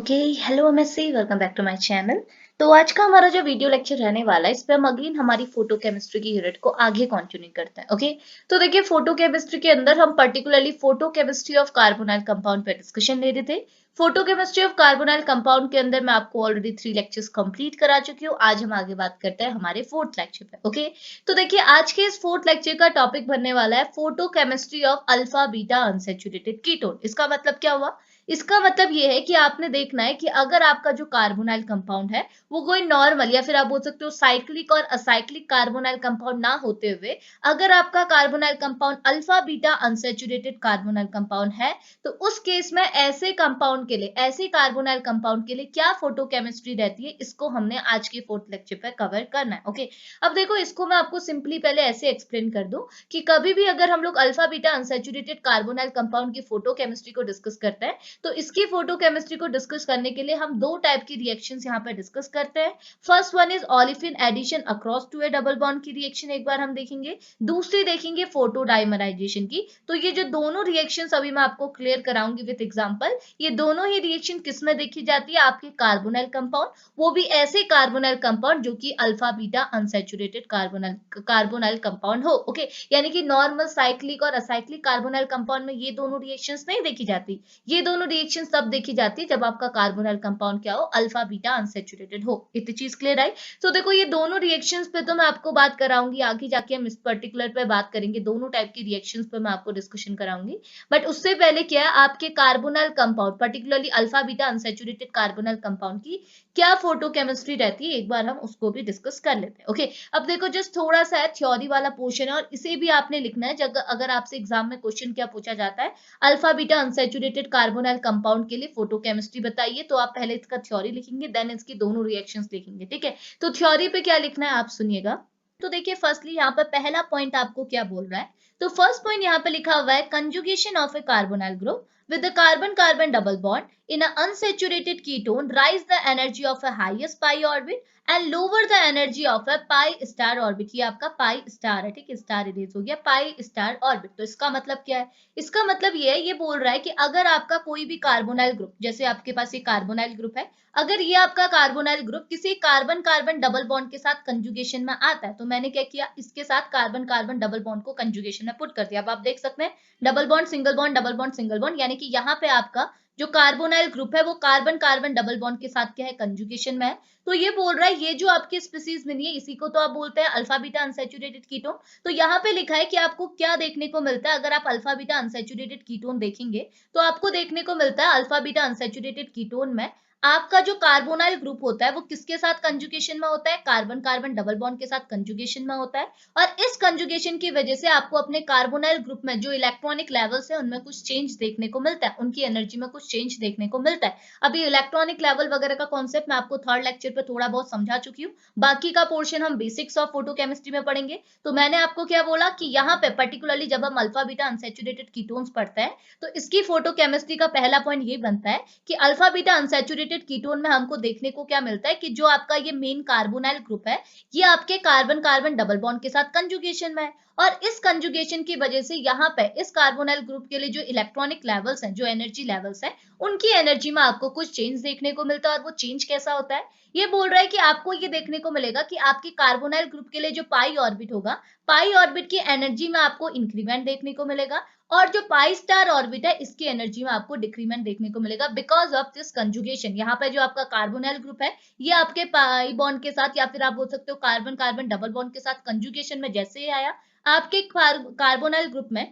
Okay, hello MSc, welcome back to my channel. तो आज का हमारा जो वीडियो लेक्चर रहने वाला है, इस पे हम अगेन हमारी फोटो केमिस्ट्री की यूनिट को आगे कंटिन्यू करते हैं। ओके, तो देखिए फोटो केमिस्ट्री के अंदर हम particularly photo chemistry of carbonyl compound पे डिस्कशन ले रहे थे। Photo chemistry of carbonyl compound के अंदर मैं आपको ऑलरेडी 3 लेक्चर्स कंप्लीट करा चुकी हूँ। आज हम आगे बात करते हैं हमारे फोर्थ लेक्चर पे। ओके, तो देखिए आज के इस फोर्थ लेक्चर का टॉपिक बनने वाला है photo chemistry of alpha beta unsaturated ketone. इसका मतलब क्या हुआ? इसका मतलब ये है कि आपने देखना है कि अगर आपका जो कार्बोनाइल कंपाउंड है वो कोई नॉर्मल या फिर आप बोल सकते हो साइक्लिक और असाइक्लिक कार्बोनाइल कंपाउंड ना होते हुए अगर आपका carbonyl compound alpha beta unsaturated carbonyl compound है, तो उस केस में ऐसे कंपाउंड के लिए, ऐसे कार्बोनाइल कंपाउंड के लिए क्या फोटोकेमिस्ट्री रहती है, इसको हमने आज के फोर्थ लेक्चर पर कवर करना है। ओके, अब देखो इसको मैं आपको सिंपली पहले ऐसे एक्सप्लेन कर दूं कि कभी भी अगर हम लोग alpha beta unsaturated carbonyl compound की फोटोकेमिस्ट्री को डिस्कस करते हैं, तो इसकी फोटोकेमिस्ट्री को डिस्कस करने के लिए हम दो टाइप की रिएक्शंस यहाँ पे डिस्कस करते हैं। First one is olefin addition across to a double bond की रिएक्शन एक बार हम देखेंगे, दूसरी देखेंगे फोटो डाइमराइजेशन की। तो ये जो दोनों रिएक्शंस अभी मैं आपको क्लियर कराऊंगी विद एग्जांपल, ये दोनों ही रिएक्शन किसमें देखी जाती है? आपके कार्बोनाइल कंपाउंड, वो भी ऐसे कार्बोनाइल कंपाउंड जो कि alpha beta unsaturated carbonyl compound हो। ओके, यानी कि नॉर्मल साइक्लिक और असाइक्लिक कार्बोनाइल कंपाउंड में ये दोनों रिएक्शंस नहीं देखी जाती। ये दोनों रिएक्शन तब देखी जाती है जब आपका कार्बोनाइल कंपाउंड क्या हो? अल्फा बीटा अनसैचुरेटेड हो। इतनी चीज क्लियर आई? तो देखो ये दोनों रिएक्शंस पे तो मैं आपको बात कराऊंगी, आगे जाके हम इस पर्टिकुलर पे बात करेंगे, दोनों टाइप की रिएक्शंस पे मैं आपको डिस्कशन कराऊंगी। बट उससे पहले क्या है, आपके carbonyl compound particularly alpha beta unsaturated carbonyl compound की क्या फोटोकेमिस्ट्री रहती है, एक बार हम उसको भी डिस्कस कर लेते हैं। ओके, अब देखो जस्ट थोड़ा सा थ्योरी वाला पोर्शन है और इसे भी आपने लिखना है। अगर आपसे एग्जाम में क्वेश्चन क्या पूछा जाता है, alpha beta unsaturated carbonyl compound के लिए फोटोकेमिस्ट्री बताइए, तो आप पहले इसका थ्योरी लिखेंगे, देन इसकी दोनों रिएक्शंस लिखेंगे। ठीक है, तो थ्योरी पे क्या लिखना है आप सुनिएगा। तो देखिए फर्स्टली यहाँ पर पहला पॉइंट आपको क्या बोल रहा है, तो फर्स्ट पॉइंट यहाँ पे लिखा हुआ है conjugation of A carbonyl group with the carbon-carbon double bond in an unsaturated ketone rise the energy of a highest pi orbit and lower the energy of a pi star orbit। ये आपका pi star है, ठीक है, star erase हो गया, pi star orbit. तो इसका मतलब क्या है? इसका मतलब ये है, ये बोल रहा है कि अगर आपका कोई भी कार्बोनाइल ग्रुप, जैसे आपके पास ये कार्बोनाइल ग्रुप है, अगर ये आपका कार्बोनाइल ग्रुप किसी कार्बन कार्बन डबल बॉन्ड के साथ कंजुगेशन में आता है, तो मैंने क्या किया, इसके साथ कार्बन कार्बन डबल बॉन्ड को कंजुगेशन में पुट कर दिया। अब आप देख सकते हैं double bond single bond double bond single bond, यानी कि यहाँ पे आपका जो कार्बोनाइल ग्रुप है वो कार्बन कार्बन डबल बॉन्ड के साथ क्या है? कंजुगेशन में है। तो ये बोल रहा है ये जो आपकी स्पीसीज मिली है, इसी को तो आप बोलते हैं अल्फा बीटा अनसैचुरेटेड कीटोन। तो यहाँ पे लिखा है कि आपको क्या देखने को मिलता है, अगर आप अल्फा बीटा अनसैचुरेटेड कीटोन देखेंगे तो आपको देखने को मिलता है अल्फा बीटा अनसैचुरेटेड कीटोन में आपका जो कार्बोनाइल ग्रुप होता है वो किसके साथ कंजुगेशन में होता है? कार्बन कार्बन डबल बॉन्ड के साथ कंजुगेशन में होता है। और इस कंजुगेशन की वजह से आपको अपने कार्बोनाइल ग्रुप में जो इलेक्ट्रॉनिक लेवल्स है उनमें कुछ चेंज देखने को मिलता है, उनकी एनर्जी में कुछ चेंज देखने को मिलता है। अभी इलेक्ट्रॉनिक लेवल वगैरह का कॉन्सेप्ट मैं आपको थर्ड लेक्चर पे थोड़ा बहुत समझा चुकी हूँ, बाकी का पोर्शन हम बेसिक्स ऑफ फोटोकेमिस्ट्री में पढ़ेंगे। तो मैंने आपको क्या बोला कि यहाँ पे पर्टिकुलरली जब हम अल्फा बीटा अनसैचुरेटेड कीटोन्स पढ़ते हैं, तो इसकी फोटोकेमिस्ट्री का पहला पॉइंट ये बनता है कि अल्फा बीटा अनसैचुरेटेड कीटोन में हमको देखने को क्या मिलता है कि जो आपका ये मेन कार्बोनाइल ग्रुप है, ये आपके कार्बन कार्बन डबल बॉन्ड के साथ कंजुगेशन में है। और इस कंजुगेशन की वजह से यहाँ पे इस कार्बोनाइल ग्रुप के लिए जो इलेक्ट्रॉनिक लेवल्स हैं, जो एनर्जी लेवल्स हैं, उनकी एनर्जी में आपको कुछ चेंज देखने को मिलता है। और वो चेंज कैसा होता है? ये बोल रहा है कि आपको ये देखने को मिलेगा कि आपके कार्बोनाइल ग्रुप के लिए जो पाई ऑर्बिट होगा, पाई ऑर्बिट की एनर्जी में आपको इंक्रीमेंट देखने को मिलेगा, और जो पाई स्टार ऑर्बिट है इसकी एनर्जी में आपको डिक्रीमेंट देखने को मिलेगा बिकॉज ऑफ दिस कंजुगेशन। यहाँ पे जो आपका कार्बोनाइल ग्रुप है ये आपके पाई बॉन्ड के साथ या फिर आप बोल सकते हो कार्बन कार्बन डबल बॉन्ड के साथ कंजुगेशन में जैसे ही आया, आपके कार्बोनाइल ग्रुप में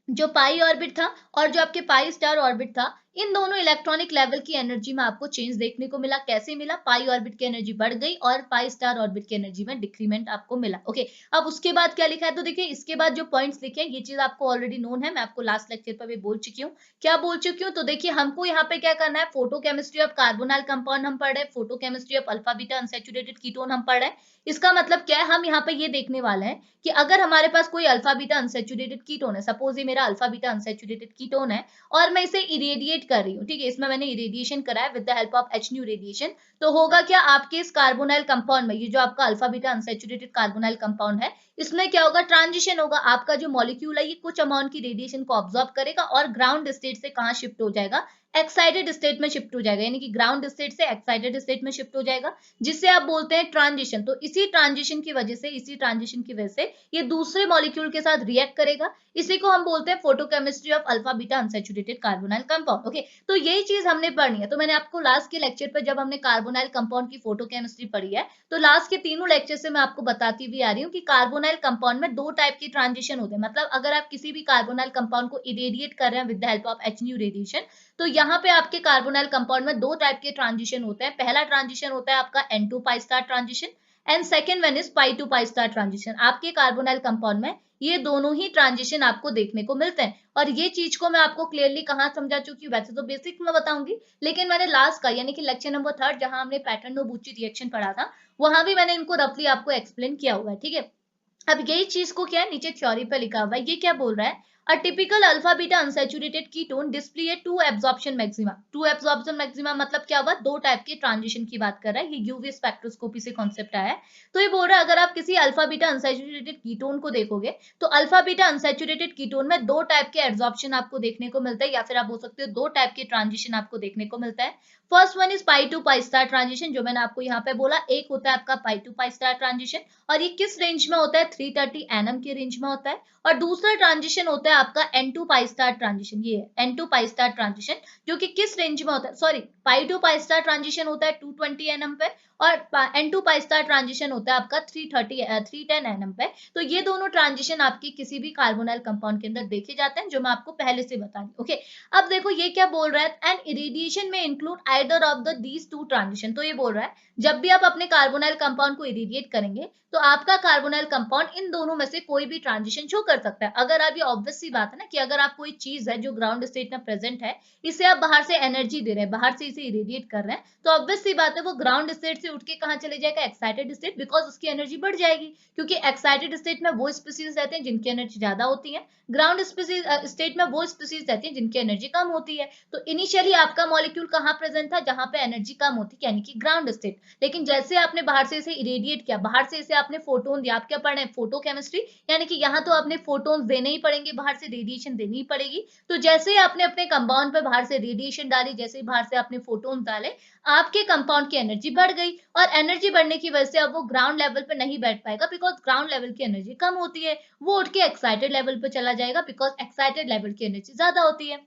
जो पाई ऑर्बिट था और जो आपके पाई स्टार ऑर्बिट था, इन दोनों इलेक्ट्रॉनिक लेवल की एनर्जी में आपको चेंज देखने को मिला। कैसे मिला? पाई ऑर्बिट की एनर्जी बढ़ गई और पाई स्टार ऑर्बिट की एनर्जी में डिक्रीमेंट आपको मिला। ओके, अब उसके बाद क्या लिखा है, तो देखिए इसके बाद जो पॉइंट्स लिखे हैं ये चीज आपको ऑलरेडी नोन है, मैं आपको लास्ट लेक्चर पर भी बोल चुकी हूँ। क्या बोल चुकी हूँ? तो देखिए हमको यहाँ पे क्या करना है, फोटोकेमिस्ट्री ऑफ कार्बोनाइल कंपाउंड हम पढ़ रहे हैं, photochemistry of alpha beta unsaturated ketone हम पढ़ रहे हैं। इसका मतलब क्या है, हम यहाँ पे ये देखने वाले हैं कि अगर हमारे पास कोई अल्फा बीटा अनसैचुरेटेड कीटोन है, सपोज ये मेरा अल्फा बीटा अनसैचुरेटेड कीटोन है और मैं इसे इरेडिएट कर रही हूँ, ठीक है, इसमें मैंने इरेडिएशन करा है with the help of H new radiation, तो होगा क्या, आपके इस कार्बोनाइल कंपाउंड में, ये जो आपका alpha beta unsaturated carbonyl compound है, इसमें क्या होगा, ट्रांजिशन होगा। आपका जो मॉलिक्यूल है ये कुछ अमाउंट की रेडिएशन को ऑब्जॉर्ब करेगा और ग्राउंड स्टेट से कहाँ शिफ्ट हो जाएगा, एक्साइटेड स्टेट में शिफ्ट हो जाएगा, यानी कि ग्राउंड स्टेट से एक्साइटेड स्टेट में शिफ्ट हो जाएगा, जिससे आप बोलते हैं ट्रांजिशन। तो इसी ट्रांजिशन की वजह से ये दूसरे मॉलिक्यूल के साथ रिएक्ट करेगा। इसी को हम बोलते हैं photochemistry of alpha beta unsaturated carbonyl compound. Okay, तो यही चीज हमने पढ़नी है। तो मैंने आपको लास्ट के लेक्चर पर जब हमने कार्बोनाइल कंपाउंड की फोटोकेमिस्ट्री पढ़ी है, तो लास्ट के तीनों लेक्चर से मैं आपको बताती हुई आ रही हूँ कि कार्बोनाइल कंपाउंड में दो टाइप के ट्रांजिशन होते हैं। मतलब अगर आप किसी भी कार्बोनाइल कंपाउंड को इरेडिएट कर रहे हैं with the help of h nu radiation, तो यहाँ पे आपके कार्बोनाइल कंपाउंड में दो टाइप के ट्रांजिशन होते हैं। पहला ट्रांजिशन होता है आपका N2 pi star transition and second one is pi to pi star transition. आपके कार्बोनाइल कंपाउंड में ये दोनों ही ट्रांजिशन आपको देखने को मिलते हैं। और ये चीज को मैं आपको क्लियरली कहाँ समझा चुकी हूँ, वैसे तो बेसिक में बताऊंगी, लेकिन मैंने लास्ट का यानी कि लेक्चर नंबर 3 जहां हमने पैटर्न नोबुची रिएक्शन पढ़ा था, वहां भी मैंने इनको रफली आपको एक्सप्लेन किया हुआ है। ठीक है, अब यही चीज को क्या है नीचे थ्योरी पे लिखा हुआ है, ये क्या बोल रहा है, a typical alpha beta unsaturated ketone display two absorption maxima. Two absorption maxima मतलब क्या हुआ, दो टाइप के ट्रांजिशन की बात कर रहा है, ये यूवी स्पेक्ट्रोस्कोपी से कॉन्सेप्ट आया है। तो ये बोल रहा है अगर आप किसी अल्फा बीटा अनसैचुरेटेड कीटोन को देखोगे, तो अल्फा बीटा अनसैचुरेटेड कीटोन में दो टाइप के एब्जॉर्प्शन आपको देखने को मिलता है, या फिर आप बोल सकते हो दो टाइप के ट्रांजिशन आपको देखने को मिलता है। First one is pi to pi star transition, जो मैंने आपको यहाँ पे बोला, एक होता है आपका पाई टू पाई स्टार ट्रांजिशन, और ये किस रेंज में होता है, 330 nm के रेंज में होता है। और दूसरा ट्रांजिशन होता है आपका N2 पाई स्टार ट्रांजिशन, ये N2 पाई स्टार ट्रांजिशन, जो कि किस रेंज में होता है, sorry, pi to pi star transition होता है 220 nm पे, और N2 पाई स्टार ट्रांजिशन होता है आपका 310 nm पे। तो ये दोनों ट्रांजिशन आपकी किसी भी कार्बोनाइल कंपाउंड के अंदर देखे जाते हैं, जो मैं आपको पहले से बता दी। ओके, अब देखो ये क्या बोल रहा है, एन इरिडिएशन में include either of the these two transition. तो ये बोल रहा है जब भी आप अपने कार्बोनाइल कंपाउंड को इरिडिएट करेंगे, तो आपका कार्बोनाइल कंपाउंड इन दोनों में से कोई भी ट्रांजिशन शो कर सकता है। अगर आप, ये ऑब्वियस सी बात है ना कि अगर आप कोई चीज है जो ग्राउंड स्टेट में प्रेजेंट है, इसे आप बाहर से एनर्जी दे रहे हैं, बाहर से इसे इरेडिएट कर रहे हैं, तो ऑब्वियस सी बात है वो ग्राउंड स्टेट से उठ के कहाँ चले जाएगा, एक्साइटेड स्टेट, बिकॉज उसकी एनर्जी बढ़ जाएगी। क्योंकि एक्साइटेड स्टेट में वो स्पीसीज रहते हैं जिनकी एनर्जी ज्यादा होती है, ग्राउंड स्टेट में वो स्पीसीज रहती है जिनकी एनर्जी कम होती है। तो इनिशियली आपका मॉलिक्यूल कहाँ प्रेजेंट था, जहां पे एनर्जी कम होती है, यानी कि ग्राउंड स्टेट। लेकिन जैसे आपने बाहर से इसे इरेडिएट किया, बाहर से इसे आपने फोटोन दिया, आप क्या पढ़ रहे हैं, फोटो केमिस्ट्री, यानी कि यहाँ तो आपने फोटोन देने ही पड़ेंगे, बाहर से रेडिएशन देनी ही पड़ेगी। तो जैसे ही आपने अपने कंपाउंड पे बाहर से रेडिएशन डाली, जैसे ही बाहर से आपने फोटोन डाले, आपके कंपाउंड की एनर्जी बढ़ गई, और एनर्जी बढ़ने की वजह से अब वो ग्राउंड लेवल पे नहीं बैठ पाएगा, बिकॉज ग्राउंड लेवल की एनर्जी कम होती है, वो उठ के एक्साइटेड लेवल पे चला जाएगा, बिकॉज एक्साइटेड लेवल की एनर्जी ज्यादा होती है।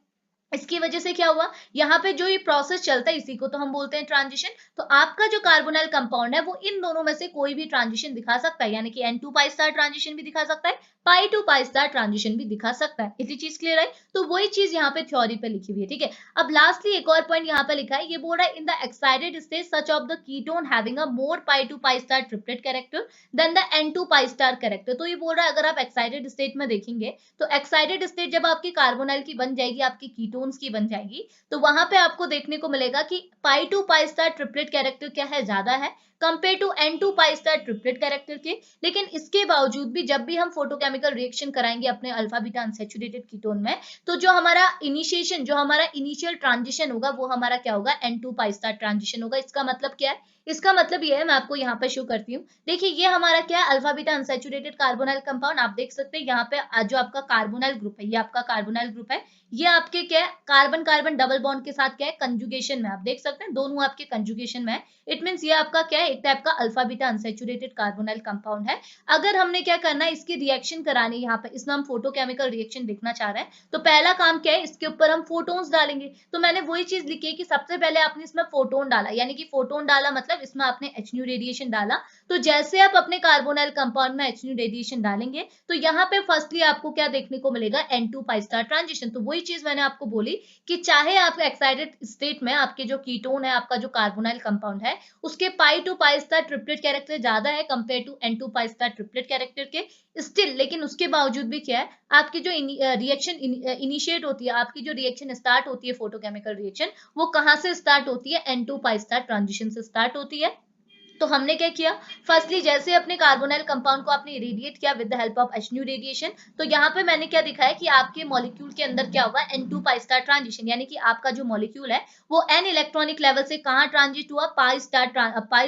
इसकी वजह से क्या हुआ, यहाँ पे जो ये प्रोसेस चलता है, इसी को तो हम बोलते हैं ट्रांजिशन। तो आपका जो कार्बोनाइल कंपाउंड है वो इन दोनों में से कोई भी ट्रांजिशन दिखा सकता है, यानी कि N2 पाई स्टार ट्रांजिशन भी दिखा सकता है, पाई टू पाई स्टार ट्रांजिशन भी दिखा सकता है। इतनी चीज क्लियर है, तो वही चीज यहाँ पे थ्योरी पे लिखी हुई है। ठीक है, अब लास्टली एक और पॉइंट यहाँ पे लिखा है, ये बोल रहा है in the excited state such of the ketone having a more pi to pi star triplet character than the N2 pi star character. तो ये बोल रहा है अगर आप एक्साइटेड स्टेट में देखेंगे, तो एक्साइटेड स्टेट जब आपकी कार्बोनाइल की बन जाएगी, आपकी कीटोन्स की बन जाएगी, तो वहां पे आपको देखने को मिलेगा कि pi to pi star triplet character क्या है, ज्यादा है compare to N2 pi star triplet character के। लेकिन इसके बावजूद भी जब भी हम फोटोकेमिकल रिएक्शन कराएंगे अपने अल्फा बीटा अनसैचुरेटेड कीटोन में, तो जो हमारा इनिशिएशन, जो हमारा इनिशियल ट्रांजिशन होगा, वो हमारा क्या होगा, N2 पाई स्टार ट्रांजिशन होगा। इसका मतलब क्या है, इसका मतलब ये है, मैं आपको यहाँ पे शो करती हूँ। देखिए ये हमारा क्या है, alpha beta unsaturated carbonyl compound. आप देख सकते हैं यहाँ पे जो आपका कार्बोनाइल ग्रुप है, ये आपका कार्बोनाइल ग्रुप है, ये आपके क्या है, कार्बन कार्बन डबल बॉन्ड के साथ क्या है, कंजुगेशन में। आप देख सकते हैं दोनों आपके कंजुगेशन में है। इट मींस ये आपका क्या है, एक टाइप का alpha beta unsaturated carbonyl compound है। अगर हमने क्या करना है, इसकी रिएक्शन करानी, यहाँ पे इसमें हम फोटोकेमिकल रिएक्शन देखना चाह रहे हैं, तो पहला काम क्या है, इसके ऊपर हम फोटोन्स डालेंगे। तो मैंने वही चीज लिखी है कि सबसे पहले आपने इसमें फोटोन डाला, यानी कि फोटोन डाला मतलब इसमें आपने एचन्यू रेडिएशन डाला। तो जैसे आप अपने कार्बोनाइल कंपाउंड में एचन्यू रेडिएशन डालेंगे, तो यहाँ पे फर्स्टली आपको क्या देखने को मिलेगा, N2 पाई स्टार ट्रांजिशन। तो वही चीज मैंने आपको बोली कि चाहे आप एक्साइटेड स्टेट में आपके जो कीटोन है, आपका जो कार्बोनाइल कंपाउंड है, उसके pi to pi star triplet character ज्यादा है compare to N2 pi star triplet character के, स्टिल लेकिन उसके बावजूद भी क्या है, आपकी जो रिएक्शन इनिशिएट होती है, आपकी जो रिएक्शन स्टार्ट होती है, फोटोकेमिकल रिएक्शन, वो कहाँ से स्टार्ट होती है, N2 पाई स्टार ट्रांजिशन से स्टार्ट होती है। तो हमने क्या किया, फर्स्टली जैसे अपने कार्बोनाइल कंपाउंड को आपने इरेडिएट किया with the help of H radiation, तो यहाँ पे मैंने क्या दिखाया कि आपके मॉलिक्यूल के अंदर क्या होगा, N2 पाई स्टार ट्रांजिशन, यानी कि आपका जो मॉलिक्यूल है वो N इलेक्ट्रॉनिक लेवल से कहाँ ट्रांजिट हुआ, पाई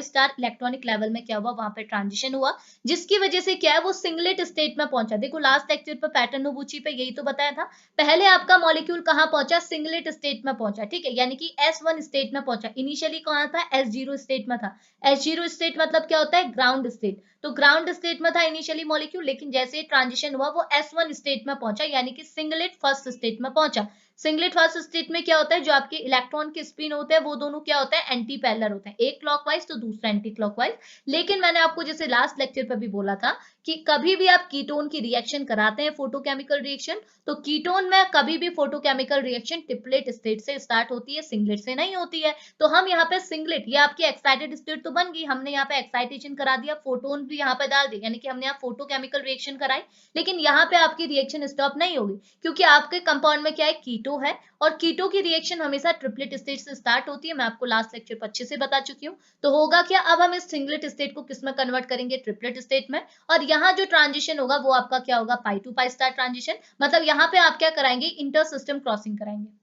स्टार इलेक्ट्रॉनिक लेवल में क्या हुआ, वहां पे ट्रांजिशन हुआ, जिसकी वजह से क्या है वो सिंगलेट स्टेट में पहुंचा। देखो लास्ट लेक्चर पर पैटर्न नोबुची पे यही तो बताया था, पहले आपका मॉलिक्यूल कहाँ पहुंचा, सिंगलेट स्टेट में पहुंचा, ठीक है, यानी कि S1 स्टेट में पहुंचा, इनिशियली कहाँ था, S0 स्टेट में था। H0 स्टेट मतलब क्या होता है, ग्राउंड स्टेट, तो ग्राउंड स्टेट में था इनिशियली मॉलिक्यूल, लेकिन जैसे ट्रांजिशन हुआ वो S1 स्टेट में पहुंचा, यानी कि सिंगलेट फर्स्ट स्टेट में पहुंचा। सिंगलेट फर्स्ट स्टेट में क्या होता है, जो आपके इलेक्ट्रॉन के स्पिन होते हैं वो दोनों क्या होता है, एंटी पैरेलल होते हैं, एक क्लॉकवाइज तो दूसरा एंटी क्लॉकवाइज। लेकिन मैंने आपको जैसे लास्ट लेक्चर पर भी बोला था कि कभी भी आप कीटोन की रिएक्शन कराते हैं, फोटोकेमिकल रिएक्शन, तो कीटोन में कभी भी फोटोकेमिकल रिएक्शन ट्रिपलेट स्टेट से स्टार्ट होती है, सिंगलेट से नहीं होती है। तो हम यहाँ पे सिंगलेट, ये आपकी एक्साइटेड स्टेट तो बन गई, हमने यहाँ पे एक्साइटेशन करा दिया, फोटोन भी यहाँ पे डाल दिया, यानी कि हमने यहाँ फोटोकेमिकल रिएक्शन कराई, लेकिन यहाँ पे आपकी रिएक्शन स्टॉप नहीं होगी, क्योंकि आपके कंपाउंड में क्या है, कीटो है, और कीटो की रिएक्शन हमेशा ट्रिपलेट स्टेट से स्टार्ट होती है, मैं आपको लास्ट लेक्चर पर अच्छे से बता चुकी हूँ। तो होगा क्या, अब हम इस सिंगलेट स्टेट को किस में कन्वर्ट करेंगे, ट्रिपलेट स्टेट में, और यहाँ जो ट्रांजिशन होगा वो आपका क्या होगा, पाई टू पाई स्टार ट्रांजिशन, मतलब यहाँ पे आप क्या कराएंगे, इंटर सिस्टम क्रॉसिंग कराएंगे।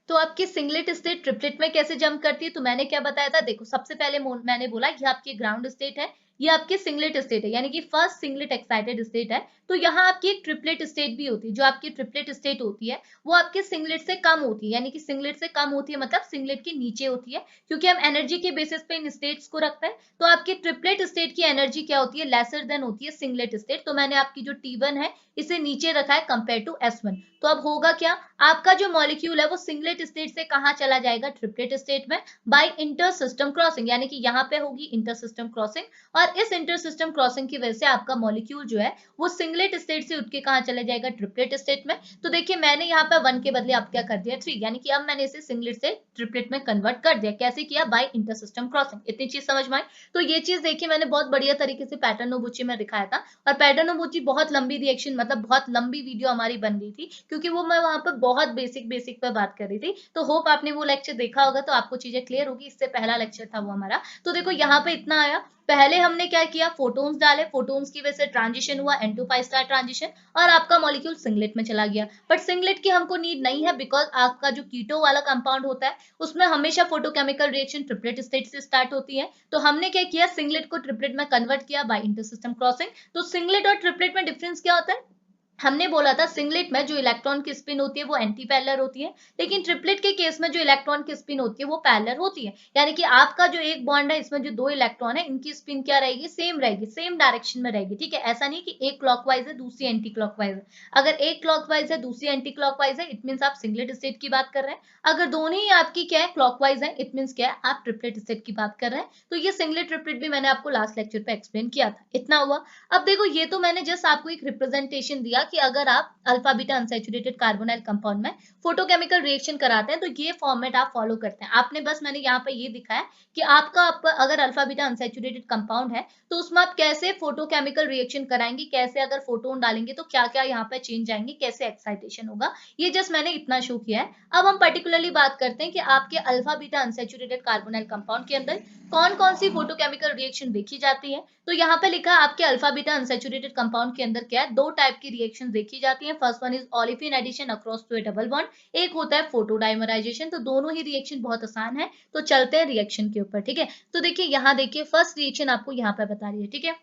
तो आपकी सिंगलेट स्टेट ट्रिपलेट में कैसे जंप करती है, तो मैंने क्या बताया था, देखो सबसे पहले मैंने बोला ये आपकी ग्राउंड स्टेट है, ये आपकी सिंगलेट स्टेट है, यानी कि फर्स्ट सिंगलेट एक्साइटेड स्टेट है, तो यहाँ आपकी एक ट्रिपलेट स्टेट भी होती है, जो आपकी ट्रिपलेट स्टेट होती है वो आपके सिंगलेट से कम होती है, यानी कि सिंगलेट से कम होती है मतलब सिंगलेट के नीचे होती है, क्योंकि हम एनर्जी के बेसिस पे इन स्टेट्स को रखते हैं, तो आपकी ट्रिपलेट स्टेट की एनर्जी क्या होती है, लेसर देन होती है सिंगलेट स्टेट, तो मैंने आपकी जो T1 है इसे नीचे रखा है कंपेयर टू S1। तो अब होगा क्या, आपका जो मॉलिक्यूल है वो सिंगलेट स्टेट से कहां चला जाएगा, ट्रिपलेट स्टेट में, बाय इंटर सिस्टम क्रॉसिंग, यानी कि यहाँ पे होगी इंटर सिस्टम क्रॉसिंग, और इस इंटर सिस्टम क्रॉसिंग की वजह से आपका मॉलिक्यूल जो है वो सिंगलेट स्टेट से उठ के कहां चला जाएगा, ट्रिपलेट स्टेट में। तो देखिए मैंने यहाँ पे 1 के बदले आप क्या कर दिया 3, यानी कि अब मैंने इसे सिंगलेट से ट्रिपलेट में कन्वर्ट कर दिया, कैसे किया, बाय इंटर सिस्टम क्रॉसिंग। इतनी चीज समझ में आई। तो ये चीज देखिए मैंने बहुत बढ़िया तरीके से पैटर्न नोबुची में दिखाया था, और पैटर्न नोबुची बहुत लंबी रिएक्शन, मतलब बहुत लंबी वीडियो हमारी बन गई थी, क्योंकि वो मैं वहां पर बहुत बेसिक बेसिक पे बात कर रही थी, तो होप आपने वो लेक्चर देखा होगा, तो आपको चीजें क्लियर होगी, इससे पहला लेक्चर था वो हमारा। तो देखो यहाँ पे इतना आया, पहले हमने क्या किया, फोटोन्स डाले, फोटोन्स की वजह से ट्रांजिशन हुआ, N2 पाई स्टार ट्रांजिशन, और आपका मॉलिक्यूल सिंगलेट में चला गया, बट सिंगलेट की हमको नीड नहीं है, बिकॉज आपका जो कीटो वाला कंपाउंड होता है उसमें हमेशा फोटोकेमिकल रिएक्शन ट्रिपलेट स्टेट से स्टार्ट होती है, तो हमने क्या किया, सिंगलेट को ट्रिपलेट में कन्वर्ट किया बाय इंटर सिस्टम क्रॉसिंग। तो सिंगलेट और ट्रिपलेट में डिफरेंस क्या होता है, हमने बोला था सिंगलेट में जो इलेक्ट्रॉन की स्पिन होती है वो एंटी पैरेलल होती है, लेकिन ट्रिपलेट के केस में जो इलेक्ट्रॉन की स्पिन होती है वो पैरेलल होती है, यानी कि आपका जो एक बॉन्ड है इसमें जो 2 इलेक्ट्रॉन है इनकी स्पिन क्या रहेगी, सेम रहेगी, सेम डायरेक्शन में रहेगी, ठीक है, ऐसा नहीं कि एक क्लॉकवाइज है दूसरी एंटी क्लॉकवाइज है। अगर एक क्लॉकवाइज है दूसरी एंटी क्लॉकवाइज है, इट मीन आप सिंगलेट स्टेट की बात कर रहे हैं, अगर दोनों ही आपकी क्या है, क्लॉकवाइज है, इट मीन क्या है, आप ट्रिपलेट स्टेट की बात कर रहे हैं। तो ये सिंगलेट ट्रिपलेट भी मैंने आपको लास्ट लेक्चर पे एक्सप्लेन किया था, इतना हुआ। अब देखो ये तो मैंने जस्ट आपको एक रिप्रेजेंटेशन दिया कि अगर आप alpha beta unsaturated carbonyl compound में फोटोकेमिकल रिएक्शन कराते हैं तो ये फॉर्मेट आप फॉलो करते हैं, आपने बस मैंने यहाँ पे ये दिखाया कि आपका अगर अल्फा बीटा अनसैचुरेटेड कंपाउंड है तो उसमें आप कैसे फोटोकेमिकल रिएक्शन कराएंगे, कैसे अगर फोटोन डालेंगे तो क्या क्या यहाँ पे चेंज आएंगे, कैसे एक्साइटेशन होगा, ये जस्ट मैंने इतना शो किया है। अब हम पर्टिकुलरली बात करते हैं कि आपके alpha beta unsaturated carbonyl compound के अंदर कौन कौन सी फोटोकेमिकल रिएक्शन देखी जाती है। तो यहाँ पे लिखा है आपके अल्फा बीटा अनसैचुरेटेड कंपाउंड के अंदर क्या है, 2 टाइप की रिएक्शन देखी जाती है, first one is olefin addition across to a double bond, एक होता है फोटोडाइमराइजेशन। तो दोनों ही रिएक्शन बहुत आसान है, तो चलते हैं रिएक्शन के ऊपर, ठीक है। तो देखिए यहाँ देखिए फर्स्ट रिएक्शन आपको यहाँ पे बता रही है, ठीक है।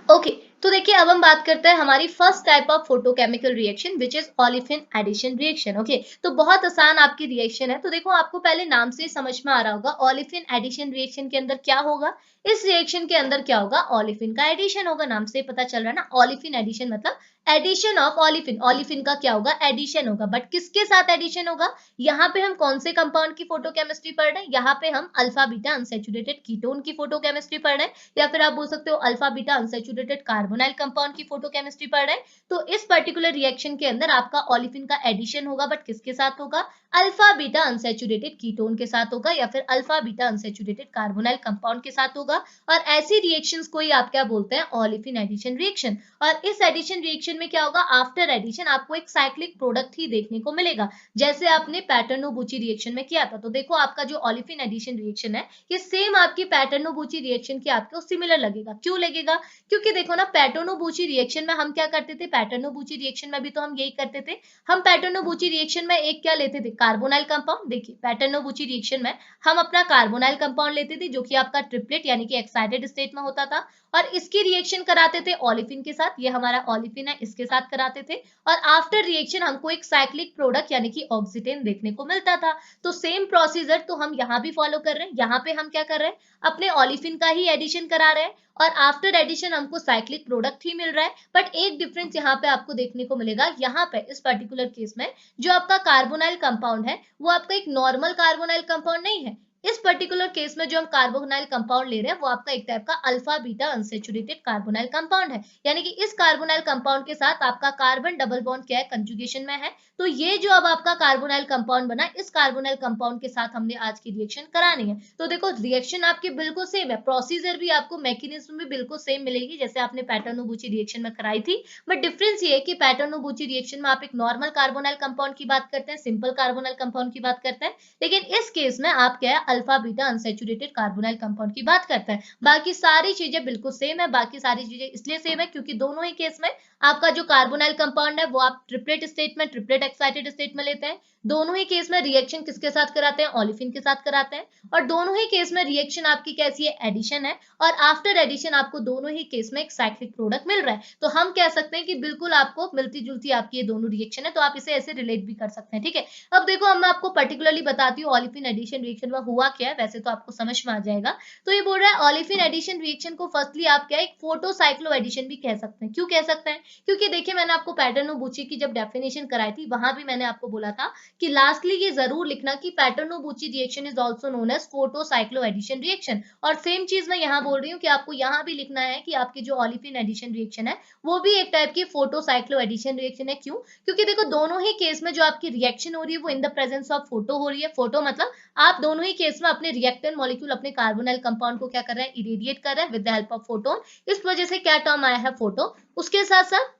ओके, तो देखिए अब हम बात करते हैं हमारी first type of photochemical reaction which is olefin addition reaction. Okay, तो बहुत आसान आपकी रिएक्शन है, तो देखो आपको पहले नाम से समझ में आ रहा होगा ओलिफिन एडिशन रिएक्शन के अंदर क्या होगा, इस रिएक्शन के अंदर क्या होगा, ओलिफिन का एडिशन होगा, नाम से पता चल रहा है ना, ओलिफिन एडिशन मतलब एडिशन ऑफ ओलिफिन, ओलिफिन का क्या होगा, एडिशन होगा, बट किसके साथ एडिशन होगा, यहाँ पे हम कौन से कंपाउंड की फोटोकेमिस्ट्री पढ़ रहे हैं, यहाँ पे हम अल्फा बीटा अनसैचुरेटेड कीटोन की फोटोकेमिस्ट्री पढ़ रहे हैं, या फिर आप बोल सकते हो alpha beta unsaturated carbonyl compound की फोटोकेमिस्ट्री पढ़ रहे हैं। तो इस पर्टिकुलर रिएक्शन के अंदर आपका ओलिफिन का एडिशन होगा, बट किसके साथ होगा, अल्फा बीटा अनसैचुरेटेड कीटोन के साथ होगा, या फिर alpha beta unsaturated carbonyl compound के साथ होगा। और ऐसी रिएक्शंस को ही आप क्या बोलते हैं, ओलिफिन एडिशन रिएक्शन। और इस एडिशन रिएक्शन में क्या होगा, आफ्टर एडिशन आपको एक साइक्लिक प्रोडक्ट ही देखने को मिलेगा, जैसे आपने पैटर्नो-बुची रिएक्शन में किया था। तो देखो आपका जो ओलिफिन एडिशन रिएक्शन है, ये सेम आपकी पैटर्नो-बुची रिएक्शन के आपको सिमिलर लगेगा। क्यों लगेगा, क्योंकि देखो ना पैटर्नो-बुची रिएक्शन में हम क्या करते थे, पैटर्नो-बुची रिएक्शन में भी तो हम यही करते थे। हम पैटर्नो-बुची रिएक्शन में एक क्या लेते थे, कार्बोनाइल कंपाउंड। देखिए पैटर्नो-बुची रिएक्शन में हम अपना कार्बोनाइल कंपाउंड लेते थे, जो कि आपका ट्रिपलेट यानी कि एक्साइटेड स्टेट में होता था, और इसकी रिएक्शन कराते थे ओलिफिन के साथ। ये हमारा ओलिफिन है, इसके साथ कराते थे, और आफ्टर रिएक्शन हमको एक साइक्लिक प्रोडक्ट यानी कि ऑक्सीटेन देखने को मिलता था। तो सेम प्रोसीजर तो हम यहाँ भी फॉलो कर रहे हैं। यहाँ पे हम क्या कर रहे हैं, अपने ओलिफिन का ही एडिशन करा रहे हैं, और आफ्टर एडिशन हमको साइक्लिक प्रोडक्ट ही मिल रहा है। बट एक डिफरेंस यहाँ पे आपको देखने को मिलेगा, यहाँ पे इस पर्टिकुलर केस में जो आपका कार्बोनाइल कंपाउंड है, वो आपका एक नॉर्मल कार्बोनाइल कंपाउंड नहीं है। इस पर्टिकुलर केस में जो हम कार्बोनाइल कंपाउंड ले रहे हैं, वो आपका एक टाइप का alpha beta unsaturated carbonyl compound है। यानी कि इस कार्बोनाइल कंपाउंड के साथ आपका कार्बन डबल बॉन्ड क्या है, कंजुगेशन में है। तो ये जो अब आपका कार्बोनाइल कंपाउंड बना, इस कार्बोनाइल कंपाउंड के साथ हमने आज की रिएक्शन करानी है। तो देखो रिएक्शन आपकी बिल्कुल सेम है, प्रोसीजर भी आपको, मैकेनिज्म भी बिल्कुल सेम मिलेगी जैसे आपने पैटर्नो-बुची रिएक्शन में कराई थी। बट डिफरेंस ये है कि पैटर्नो-बुची रिएक्शन में आप एक नॉर्मल कार्बोनाइल कंपाउंड की बात करते हैं, सिंपल कार्बोनाइल कंपाउंड की बात करते हैं, लेकिन इस केस में आप क्या है, alpha beta unsaturated carbonyl compound की बात करते हैं। बाकी सारी चीजें बिल्कुल सेम है। बाकी सारी चीजें इसलिए सेम है क्योंकि दोनों ही केस में आपका जो कार्बोनाइल कंपाउंड है, वो आप ट्रिपलेट स्टेट में, ट्रिपलेट एक्साइटेड स्टेट में लेते हैं। दोनों ही केस में रिएक्शन किसके साथ कराते हैं, ओलिफिन के साथ कराते हैं। और दोनों ही केस में रिएक्शन आपकी कैसी है, एडिशन है, और आफ्टर एडिशन आपको दोनों ही केस में एक साइक्लिक प्रोडक्ट मिल रहा है। तो हम कह सकते हैं कि बिल्कुल आपको मिलती जुलती आपकी ये दोनों रिएक्शन है, तो आप इसे ऐसे रिलेट भी कर सकते हैं। ठीक है, अब देखो अब मैं आपको पर्टिकुलरली बताती हूँ ओलिफिन एडिशन रिएक्शन में हुआ क्या है, वैसे तो आपको समझ में आ जाएगा। तो ये बोल रहा है ओलिफिन एडिशन रिएक्शन को फर्स्टली आप क्या, एक फोटो साइक्लो एडिशन भी कह सकते हैं। क्यों कह सकते हैं, क्योंकि देखिए मैंने आपको पैटर्नो-बुची की जब डेफिनेशन कराई थी, वहां भी मैंने आपको बोला था कि लास्टली ये जरूर लिखना कि Paterno Buchi reaction is also known as photo cyclo addition reaction. और सेम चीज मैं यहाँ बोल रही हूँ कि आपको यहाँ भी लिखना है कि आपकी जो ओलिफिन एडिशन रिएक्शन है, वो भी एक टाइप की फोटो साइक्लो एडिशन रिएक्शन है। क्यों, क्योंकि देखो दोनों ही केस में जो आपकी रिएक्शन हो रही है, वो in the presence of photo हो रही है। फोटो मतलब आप दोनों ही केस में अपने रिएक्टेंट मॉलिक्यूल, अपने कार्बोनाइल कंपाउंड को क्या कर रहे हैं, इरेडिएट कर रहे हैं with the help of photon. इस वजह से क्या टर्म आया है, फोटो। उसके साथ साथ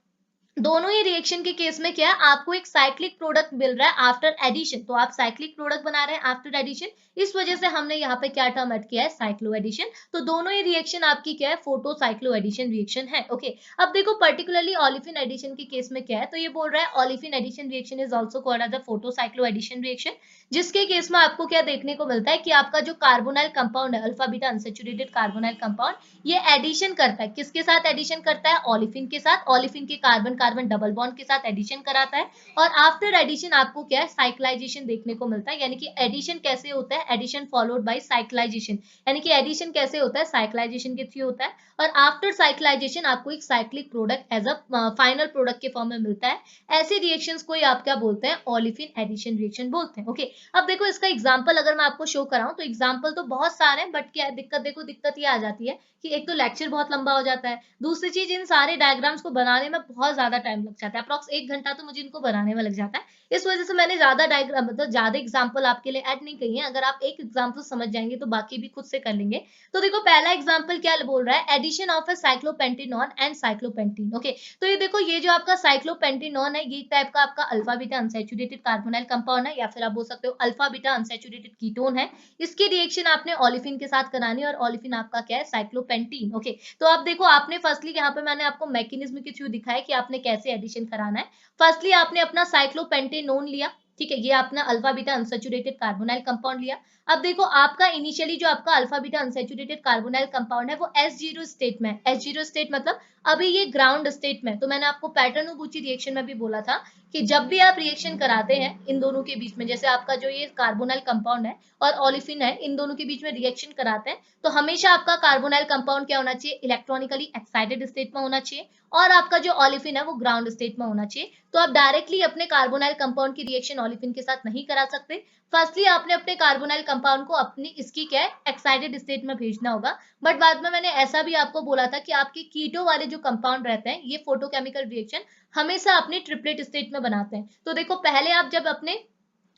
दोनों ही रिएक्शन के केस में क्या है, आपको एक साइक्लिक प्रोडक्ट मिल रहा है आफ्टर एडिशन। तो आप साइक्लिक प्रोडक्ट बना रहे हैं आफ्टर एडिशन, इस वजह से हमने यहाँ पे क्या टर्म ऐड किया है, साइक्लो एडिशन। तो दोनों ही रिएक्शन आपकी क्या है, फोटो साइक्लो एडिशन रिएक्शन है। ओके, अब देखो पर्टिकुलरली ओलिफिन एडिशन के केस में क्या है, तो ये बोल रहा है olefin addition reaction is also called as a photo cyclo addition reaction, जिसके केस में आपको क्या देखने को मिलता है कि आपका जो कार्बोनाइल कंपाउंड है, alpha beta unsaturated carbonyl compound, ये एडिशन करता है। किसके साथ एडिशन करता है, ओलिफिन के साथ। ओलिफिन के कार्बन कार्बन डबल बॉन्ड के साथ एडिशन कराता है, और आफ्टर एडिशन आपको क्या है, साइक्लाइजेशन देखने को मिलता है। यानी कि एडिशन कैसे होता है, एडिशन फॉलोड बाय साइक्लाइजेशन। यानी कि एडिशन कैसे होता है, साइक्लाइजेशन के थ्रू होता है, और आफ्टर साइक्लाइजेशन आपको एक cyclic product as a final product के फॉर्म में मिलता है। ऐसे रिएक्शंस को ही आप क्या बोलते हैं, ओलिफिन एडिशन रिएक्शन बोलते हैं। ओके, अब देखो इसका एग्जांपल अगर मैं आपको शो कराऊं, तो एग्जांपल तो बहुत सारे हैं, बट क्या दिक्कत, देखो दिक्कत ये आ जाती है कि एक तो लेक्चर बहुत लंबा हो जाता है, दूसरी चीज इन सारे डायग्राम्स को बनाने में बहुत ज्यादा टाइम लग जाता है, अप्रॉक्स 1 घंटा तो मुझे इनको बनाने में लग जाता है। इस वजह से मैंने ज्यादा डायग्राम मतलब ज्यादा एग्जाम्पल आपके लिए ऐड नहीं किए हैं। अगर आप एक एग्जाम्पल समझ जाएंगे तो बाकी भी खुद से कर लेंगे। तो देखो पहला एग्जाम्पल क्या बोल रहा है, addition of a cyclopentenone and cyclopentene. Okay, तो ये देखो ये जो आपका साइक्लोपेंटेनॉन है, ये टाइप का आपका alpha beta unsaturated carbonyl compound है, या फिर आप बोल सकते हो अल्फा बीटा अनसैचुरेटेड कीटोन है। इसकी रिएक्शन आपने ओलिफिन के साथ करानी है, और ओलिफिन आपका क्या है, साइक्लोपेंटीन। ओके, तो आप देखो आपने फर्स्टली यहाँ पे मैंने आपको मैकेनिज्म के थ्रू दिखाया कि आपने कैसे एडिशन कराना है। फर्स्टली आपने अपना साइक्लोपेंटेनोन लिया, ठीक है, ये आपने alpha beta unsaturated carbonyl compound लिया। अब देखो आपका इनिशियली जो आपका alpha beta unsaturated carbonyl compound है वो S0 स्टेट में है। S0 स्टेट मतलब अभी ये ग्राउंड स्टेट में। तो मैंने आपको पैटर्न बुची रिएक्शन में भी बोला था कि जब भी आप रिएक्शन कराते हैं इन दोनों के बीच में, जैसे आपका जो ये कार्बोनाइल कंपाउंड है और ओलिफिन है, इन दोनों के बीच में रिएक्शन कराते हैं तो हमेशा आपका कार्बोनाइल कंपाउंड क्या होना चाहिए, इलेक्ट्रॉनिकली एक्साइटेड स्टेट में होना चाहिए, और आपका जो ओलिफिन है वो ग्राउंड स्टेट में होना चाहिए। तो आप डायरेक्टली अपने कार्बोनाइल कंपाउंड की रिएक्शन ओलिफिन के साथ नहीं करा सकते। फर्स्टली आपने अपने कार्बोनाइल कंपाउंड को अपनी इसकी क्या है, एक्साइटेड स्टेट में भेजना होगा। बट बाद में मैंने ऐसा भी आपको बोला था कि आपके कीटो वाले जो कंपाउंड रहते हैं ये फोटोकेमिकल रिएक्शन हमेशा अपने ट्रिपलेट स्टेट में बनाते हैं। तो देखो पहले आप जब अपने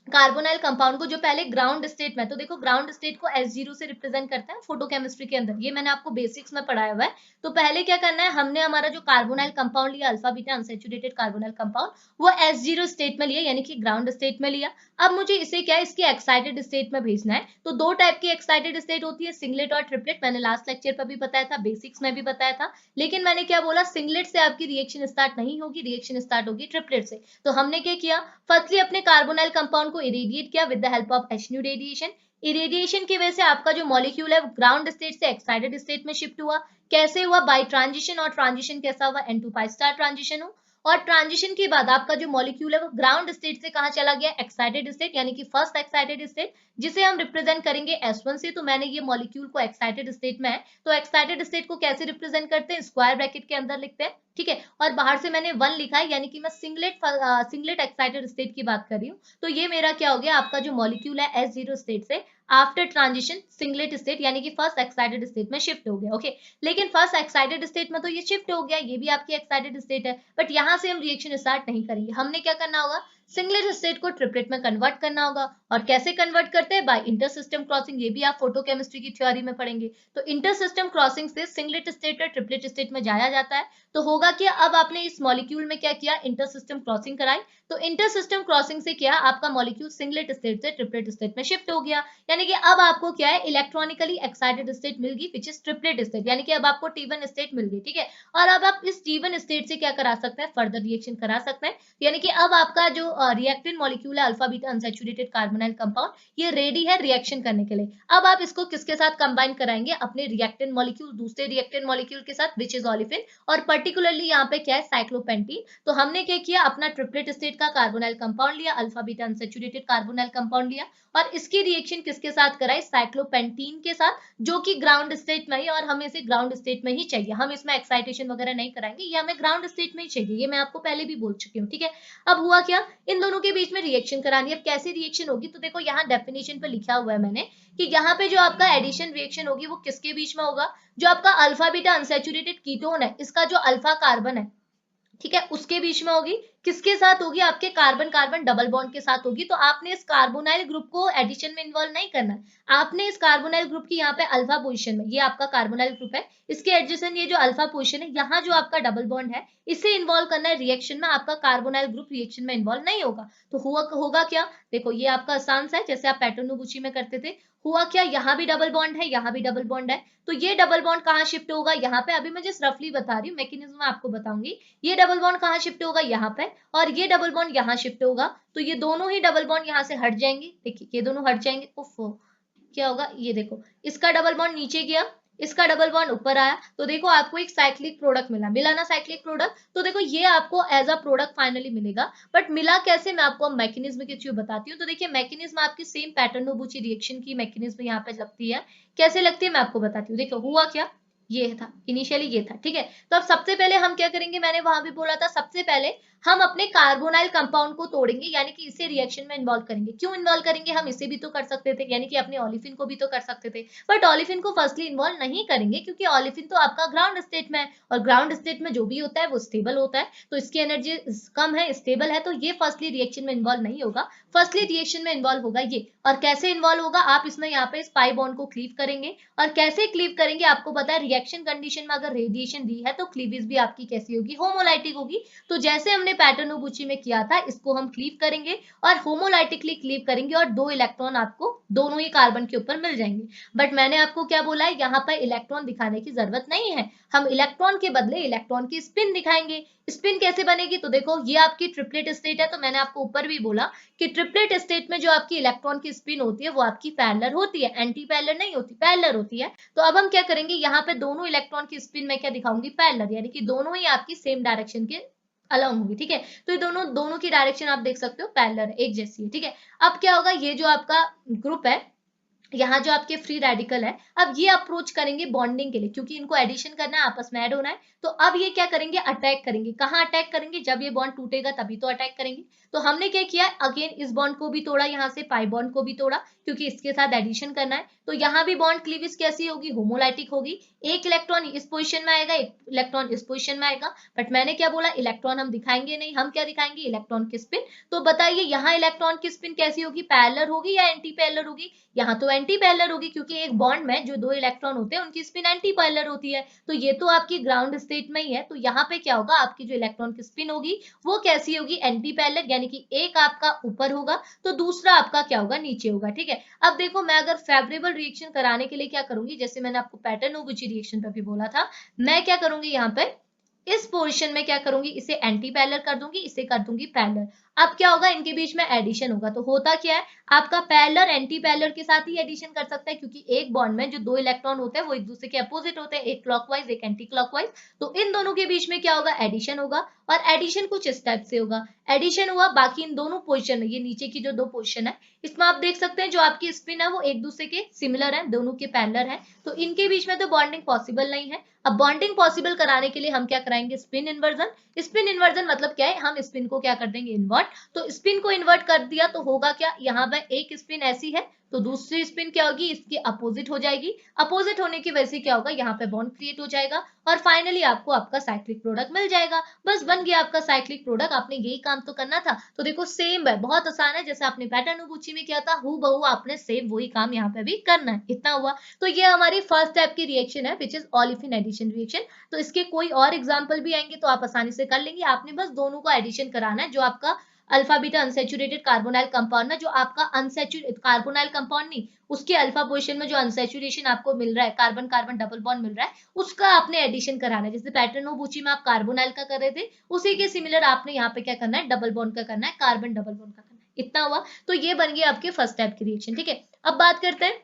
कार्बोनाइल कंपाउंड को जो पहले ग्राउंड स्टेट में, तो देखो ग्राउंड स्टेट को S0 से रिप्रेजेंट करते हैं फोटोकेमिस्ट्री के अंदर, ये मैंने आपको बेसिक्स में पढ़ाया हुआ है। तो पहले क्या करना है, हमने हमारा जो कार्बोनाइल कंपाउंड लिया alpha beta unsaturated carbonyl compound, वो S0 स्टेट में लिया यानी कि ग्राउंड स्टेट में लिया। अब मुझे इसे क्या है, इसकी एक्साइटेड स्टेट में भेजना है। तो दो टाइप की एक्साइटेड स्टेट होती है, सिंगलेट और ट्रिपलेट। मैंने लास्ट लेक्चर पर भी बताया था, बेसिक्स में भी बताया था। लेकिन मैंने क्या बोला, सिंगलेट से आपकी रिएक्शन स्टार्ट नहीं होगी, रिएक्शन स्टार्ट होगी ट्रिपलेट से। तो हमने क्या किया, फर्स्टली अपने कार्बोनाइल कंपाउंड को इरेडिएट किया with the help of HNO radiation. Irradiation की वजह से आपका जो मॉलिक्यूल है ग्राउंड स्टेट से एक्साइटेड स्टेट में शिफ्ट हुआ। कैसे हुआ, बाय ट्रांजिशन। और ट्रांजिशन कैसा हुआ, N2 pi स्टार ट्रांजिशन हो। और ट्रांजिशन के बाद आपका जो मॉलिक्यूल है वो ग्राउंड स्टेट से कहां चला गया, एक्साइटेड स्टेट, यानी कि फर्स्ट एक्साइटेड स्टेट, जिसे हम रिप्रेजेंट करेंगे S1 से। तो मैंने ये मॉलिक्यूल को एक्साइटेड स्टेट में है, तो एक्साइटेड स्टेट को कैसे रिप्रेजेंट करते हैं, स्क्वायर ब्रैकेट के अंदर लिखते हैं, ठीक है। और बाहर से मैंने 1 लिखा है, यानी कि मैं सिंगलेट एक्साइटेड स्टेट की बात कर रही हूँ। तो ये मेरा क्या हो गया, आपका जो मॉलिक्यूल है S0 स्टेट से आफ्टर ट्रांजिशन सिंगलेट स्टेट यानी कि फर्स्ट एक्साइटेड स्टेट में शिफ्ट हो गया, ओके। लेकिन फर्स्ट एक्साइटेड स्टेट में तो ये शिफ्ट हो गया, ये भी आपकी एक्साइटेड स्टेट है, बट यहाँ से हम रिएक्शन स्टार्ट नहीं करेंगे। हमने क्या करना होगा, सिंगलेट स्टेट को ट्रिपलेट में कन्वर्ट करना होगा। और कैसे कन्वर्ट करते हैं, बाय इंटर सिस्टम क्रॉसिंग, ये भी आप फोटोकेमिस्ट्री की थ्योरी में पढ़ेंगे। तो इंटर सिस्टम क्रॉसिंग से सिंगलेट स्टेट और ट्रिपलेट स्टेट में जाया जाता है। तो होगा क्या, अब आपने इस मॉलिक्यूल में क्या किया, इंटर सिस्टम क्रॉसिंग कराई। तो इंटर सिस्टम क्रॉसिंग से क्या, आपका मॉलिक्यूल सिंगलेट स्टेट से ट्रिपलेट स्टेट में शिफ्ट हो गया, यानी कि अब आपको क्या है, इलेक्ट्रॉनिकली एक्साइटेड स्टेट मिल गई, विच इज ट्रिपलेट स्टेट, यानी कि अब आपको T1 स्टेट मिल गई, ठीक है। और अब आप इस T1 स्टेट से क्या करा सकते हैं, फर्दर रिएक्शन करा सकते हैं। यानी कि अब आपका जो रिएक्टेंट मॉलिक्यूल है alpha beta unsaturated carbonyl compound, ये रेडी है रिएक्शन करने के लिए। अब आप इसको किसके साथ कंबाइन कराएंगे, अपने रिएक्टेंट मॉलिक्यूल, दूसरे रिएक्टेंट मॉलिक्यूल के साथ, विच इज ओलिफिन। और पर्टिकुलरली यहाँ पे क्या है, साइक्लोपेंटीन। तो हमने क्या किया, अपना ट्रिपलेट स्टेट का कार्बोनाइल कंपाउंड लिया, alpha beta unsaturated carbonyl compound लिया, और इसकी रिएक्शन किसके साथ कराई, साइक्लोपेंटीन के साथ, जो कि ग्राउंड स्टेट में ही, और हमें इसे ग्राउंड स्टेट में ही चाहिए। हम इसमें एक्साइटेशन वगैरह नहीं कराएंगे, ये हमें ग्राउंड स्टेट में ही चाहिए, ये मैं आपको पहले भी बोल चुकी हूँ, ठीक है। अब हुआ क्या, इन दोनों के बीच में रिएक्शन करानी है। अब कैसी रिएक्शन होगी, तो देखो यहाँ डेफिनेशन पे लिखा हुआ है मैंने कि यहाँ पे जो आपका एडिशन रिएक्शन होगी वो किसके बीच में होगा, जो आपका अल्फा बीटा अनसैचुरेटेड कीटोन है, इसका जो अल्फा कार्बन है, ठीक है, उसके बीच में होगी। किसके साथ होगी, आपके कार्बन कार्बन डबल बॉन्ड के साथ होगी। तो आपने इस कार्बोनाइल ग्रुप को एडिशन में इन्वॉल्व नहीं करना है, आपने इस कार्बोनाइल ग्रुप की यहाँ पे अल्फा पोजीशन में, ये आपका कार्बोनाइल ग्रुप है, इसके एडजेसेंट ये जो अल्फा पोजीशन है, यहाँ जो आपका डबल बॉन्ड है, इसे इन्वॉल्व करना है रिएक्शन में। आपका कार्बोनाइल ग्रुप रिएक्शन में इन्वॉल्व नहीं होगा। तो होगा क्या, देखो ये आपका आसान सा है, जैसे आप पैटर्नोबुची में करते थे। हुआ क्या, यहाँ भी डबल बॉन्ड है, यहाँ भी डबल बॉन्ड है। तो ये डबल बॉन्ड कहाँ शिफ्ट होगा, यहाँ पे। अभी मैं जस्ट रफली बता रही हूँ, मैकेनिज्म आपको बताऊंगी। ये डबल बॉन्ड कहाँ शिफ्ट होगा, यहाँ पे, और ये डबल बॉन्ड यहाँ शिफ्ट होगा। तो ये दोनों ही डबल बॉन्ड यहाँ से हट जाएंगे, देखिए ये दोनों हट जाएंगे। उफ, क्या होगा, ये देखो इसका डबल बॉन्ड नीचे गया, इसका डबल बॉन्ड ऊपर आया। तो देखो आपको एक साइक्लिक प्रोडक्ट मिला ना, साइक्लिक प्रोडक्ट। तो देखो ये आपको एज अ प्रोडक्ट फाइनली मिलेगा। बट मिला कैसे, मैं आपको मैकेनिज्म के थ्रू बताती हूँ। तो देखिए मैकेनिज्म आपकी सेम पैटर्नोबुची रिएक्शन की मैकेनिज्म यहाँ पे लगती है। कैसे लगती है मैं आपको बताती हूँ। देखो हुआ क्या, ये था इनिशियली, ये था, ठीक है। तो अब सबसे पहले हम क्या करेंगे, मैंने वहां भी बोला था, सबसे पहले हम अपने कार्बोनाइल कंपाउंड को तोड़ेंगे, यानी कि इसे रिएक्शन में इन्वॉल्व करेंगे। क्यों इन्वॉल्व करेंगे, हम इसे भी तो कर सकते थे, यानी कि अपने ओलिफिन को भी तो कर सकते थे। बट ओलिफिन को फर्स्टली इन्वॉल्व नहीं करेंगे, क्योंकि ओलिफिन तो आपका ग्राउंड स्टेट में है, और ग्राउंड स्टेट में जो भी होता है वो स्टेबल होता है। तो इसकी एनर्जी कम है, स्टेबल है, तो ये फर्स्टली रिएक्शन में इन्वॉल्व नहीं होगा। फर्स्टली रिएक्शन में इन्वॉल्व होगा ये। और कैसे इन्वॉल्व होगा, आप इसमें यहाँ पे पाई बॉन्ड को क्लीव करेंगे। और कैसे क्लीव करेंगे, आपको पता है रिएक्शन कंडीशन में अगर रेडिएशन दी है तो क्लीवेज भी आपकी कैसी होगी, होमोलाइटिक होगी। तो जैसे हमने हमने पैटर्न नोबुची में किया था इसको हम क्लीव करेंगे और होमोलाइटिकली क्लीव करेंगे और 2 इलेक्ट्रॉन आपको दोनों ही कार्बन के ऊपर मिल जाएंगे। बट मैंने आपको क्या बोला है, यहाँ पर इलेक्ट्रॉन दिखाने की जरूरत नहीं है, हम इलेक्ट्रॉन के बदले इलेक्ट्रॉन की स्पिन दिखाएंगे। स्पिन कैसे बनेगी, तो देखो ये आपकी ट्रिपलेट स्टेट है, तो मैंने आपको ऊपर भी बोला कि ट्रिपलेट स्टेट में जो आपकी इलेक्ट्रॉन की स्पिन होती है वो आपकी पैरेलल होती है, एंटी पैरेलल नहीं होती, पैरेलल होती है। तो अब हम क्या करेंगे, यहाँ पे दोनों इलेक्ट्रॉन की स्पिन में क्या दिखाऊंगी, पैरेलल, यानी कि दोनों ही आपकी सेम डायरेक्शन के अलाउ होंगी। ठीक है, तो ये दोनों दोनों की डायरेक्शन आप देख सकते हो पैरेलल एक जैसी है। ठीक है, अब क्या होगा, ये जो आपका ग्रुप है, यहाँ जो आपके फ्री रेडिकल है, अब ये अप्रोच करेंगे बॉन्डिंग के लिए, क्योंकि इनको एडिशन करना है, आपस में ऐड होना है। तो अब ये क्या करेंगे, अटैक करेंगे। कहाँ अटैक करेंगे, जब ये बॉन्ड टूटेगा तभी तो अटैक करेंगे। तो हमने क्या किया, अगेन इस बॉन्ड को भी तोड़ा, यहाँ से पाई बॉन्ड को भी तोड़ा, क्योंकि इसके साथ एडिशन करना है। तो यहाँ भी बॉन्ड क्लीवेज कैसी होगी, होमोलाइटिक होगी। एक इलेक्ट्रॉन इस पोजिशन में आएगा, एक इलेक्ट्रॉन इस पोजिशन में आएगा। बट मैंने क्या बोला, इलेक्ट्रॉन हम दिखाएंगे नहीं, हम क्या दिखाएंगे, इलेक्ट्रॉन की स्पिन। तो बताइए यहाँ इलेक्ट्रॉन की स्पिन कैसी होगी, पैरेलल होगी या एंटी पैरेलल होगी, यहाँ तो एंटी पैरेलल होगी, क्योंकि एक बॉन्ड में जो 2 इलेक्ट्रॉन होते हैं उनकी स्पिन एंटी पैरेलल होती है। तो ये तो आपकी ग्राउंड स्टेट में ही है, तो यहाँ पे क्या होगा, आपकी जो इलेक्ट्रॉन की स्पिन होगी वो कैसी होगी, एंटी पैरेलल, यानी कि एक आपका ऊपर होगा तो दूसरा आपका क्या होगा, नीचे होगा। ठीक है, अब देखो मैं अगर फेवरेबल रिएक्शन कराने के लिए क्या करूंगी, जैसे मैंने आपको पैटर्न नोबुची रिएक्शन पे भी बोला था, मैं क्या करूंगी, यहाँ पे इस पोजीशन में क्या करूंगी, इसे एंटी पैरेलल कर दूंगी, इसे कर दूंगी पैरेलल। अब क्या होगा, इनके बीच में एडिशन होगा। तो होता क्या है, आपका पैरेलल एंटी पैरेलल के साथ ही एडिशन कर सकता है, क्योंकि एक बॉन्ड में जो 2 इलेक्ट्रॉन होते हैं वो एक दूसरे के अपोजिट होते हैं, एक क्लॉकवाइज एक एंटी क्लॉकवाइज। तो इन दोनों के बीच में क्या होगा, एडिशन होगा। और एडिशन कुछ इस टाइप से होगा, एडिशन हुआ, बाकी इन दोनों पोजिशन में, ये नीचे की जो 2 पोजिशन है, इसमें आप देख सकते हैं जो आपकी स्पिन है वो एक दूसरे के सिमिलर है, दोनों के पैरेलल है। तो इनके बीच में तो बॉन्डिंग पॉसिबल नहीं है। अब बॉन्डिंग पॉसिबल कराने के लिए हम क्या कराएंगे, स्पिन इन्वर्जन। स्पिन इन्वर्जन मतलब क्या है, हम स्पिन को क्या कर देंगे, इन्वर्ट। तो स्पिन को इन्वर्ट कर दिया तो होगा क्या, यहाँ पे एक स्पिन ऐसी है तो दूसरी स्पिन क्या होगी, इसके अपोजिट हो जाएगी। अपोजिट होने की वजह से क्या होगा, यहाँ पे बॉन्ड क्रिएट हो जाएगा और फाइनली आपको आपका साइक्लिक प्रोडक्ट मिल जाएगा। बस बन गया आपका साइक्लिक प्रोडक्ट, आपने यही काम तो करना था। तो देखो सेम है, बहुत आसान है, जैसे आपने पैटर्न नोबुची में किया था हूबहू आपने सेम वही काम यहाँ पे भी करना है, इतना हुआ। तो ये हमारी फर्स्ट टाइप की रिएक्शन है which is olefin addition reaction. तो इसके कोई और एग्जाम्पल भी आएंगे तो आप आसानी से कर लेंगे, आपने बस दोनों को एडिशन कराना है। जो आपका alpha beta unsaturated carbonyl compound है, जो आपका अनसेचुरेटेड कार्बोनाइल कंपाउंड नहीं, उसके अल्फा पोजीशन में जो अनसेचुरेशन आपको मिल रहा है, कार्बन कार्बन डबल बॉन्ड मिल रहा है, उसका आपने एडिशन कराना है। जैसे पैटर्न नोबुची में आप कार्बोनाइल का कर रहे थे, उसी के सिमिलर आपने यहाँ पे क्या करना है, डबल बॉन्ड का करना है, कार्बन डबल बॉन्ड का करना है, इतना हुआ। तो ये बन गया आपके फर्स्ट टाइप की रिएक्शन। ठीक है, अब बात करते हैं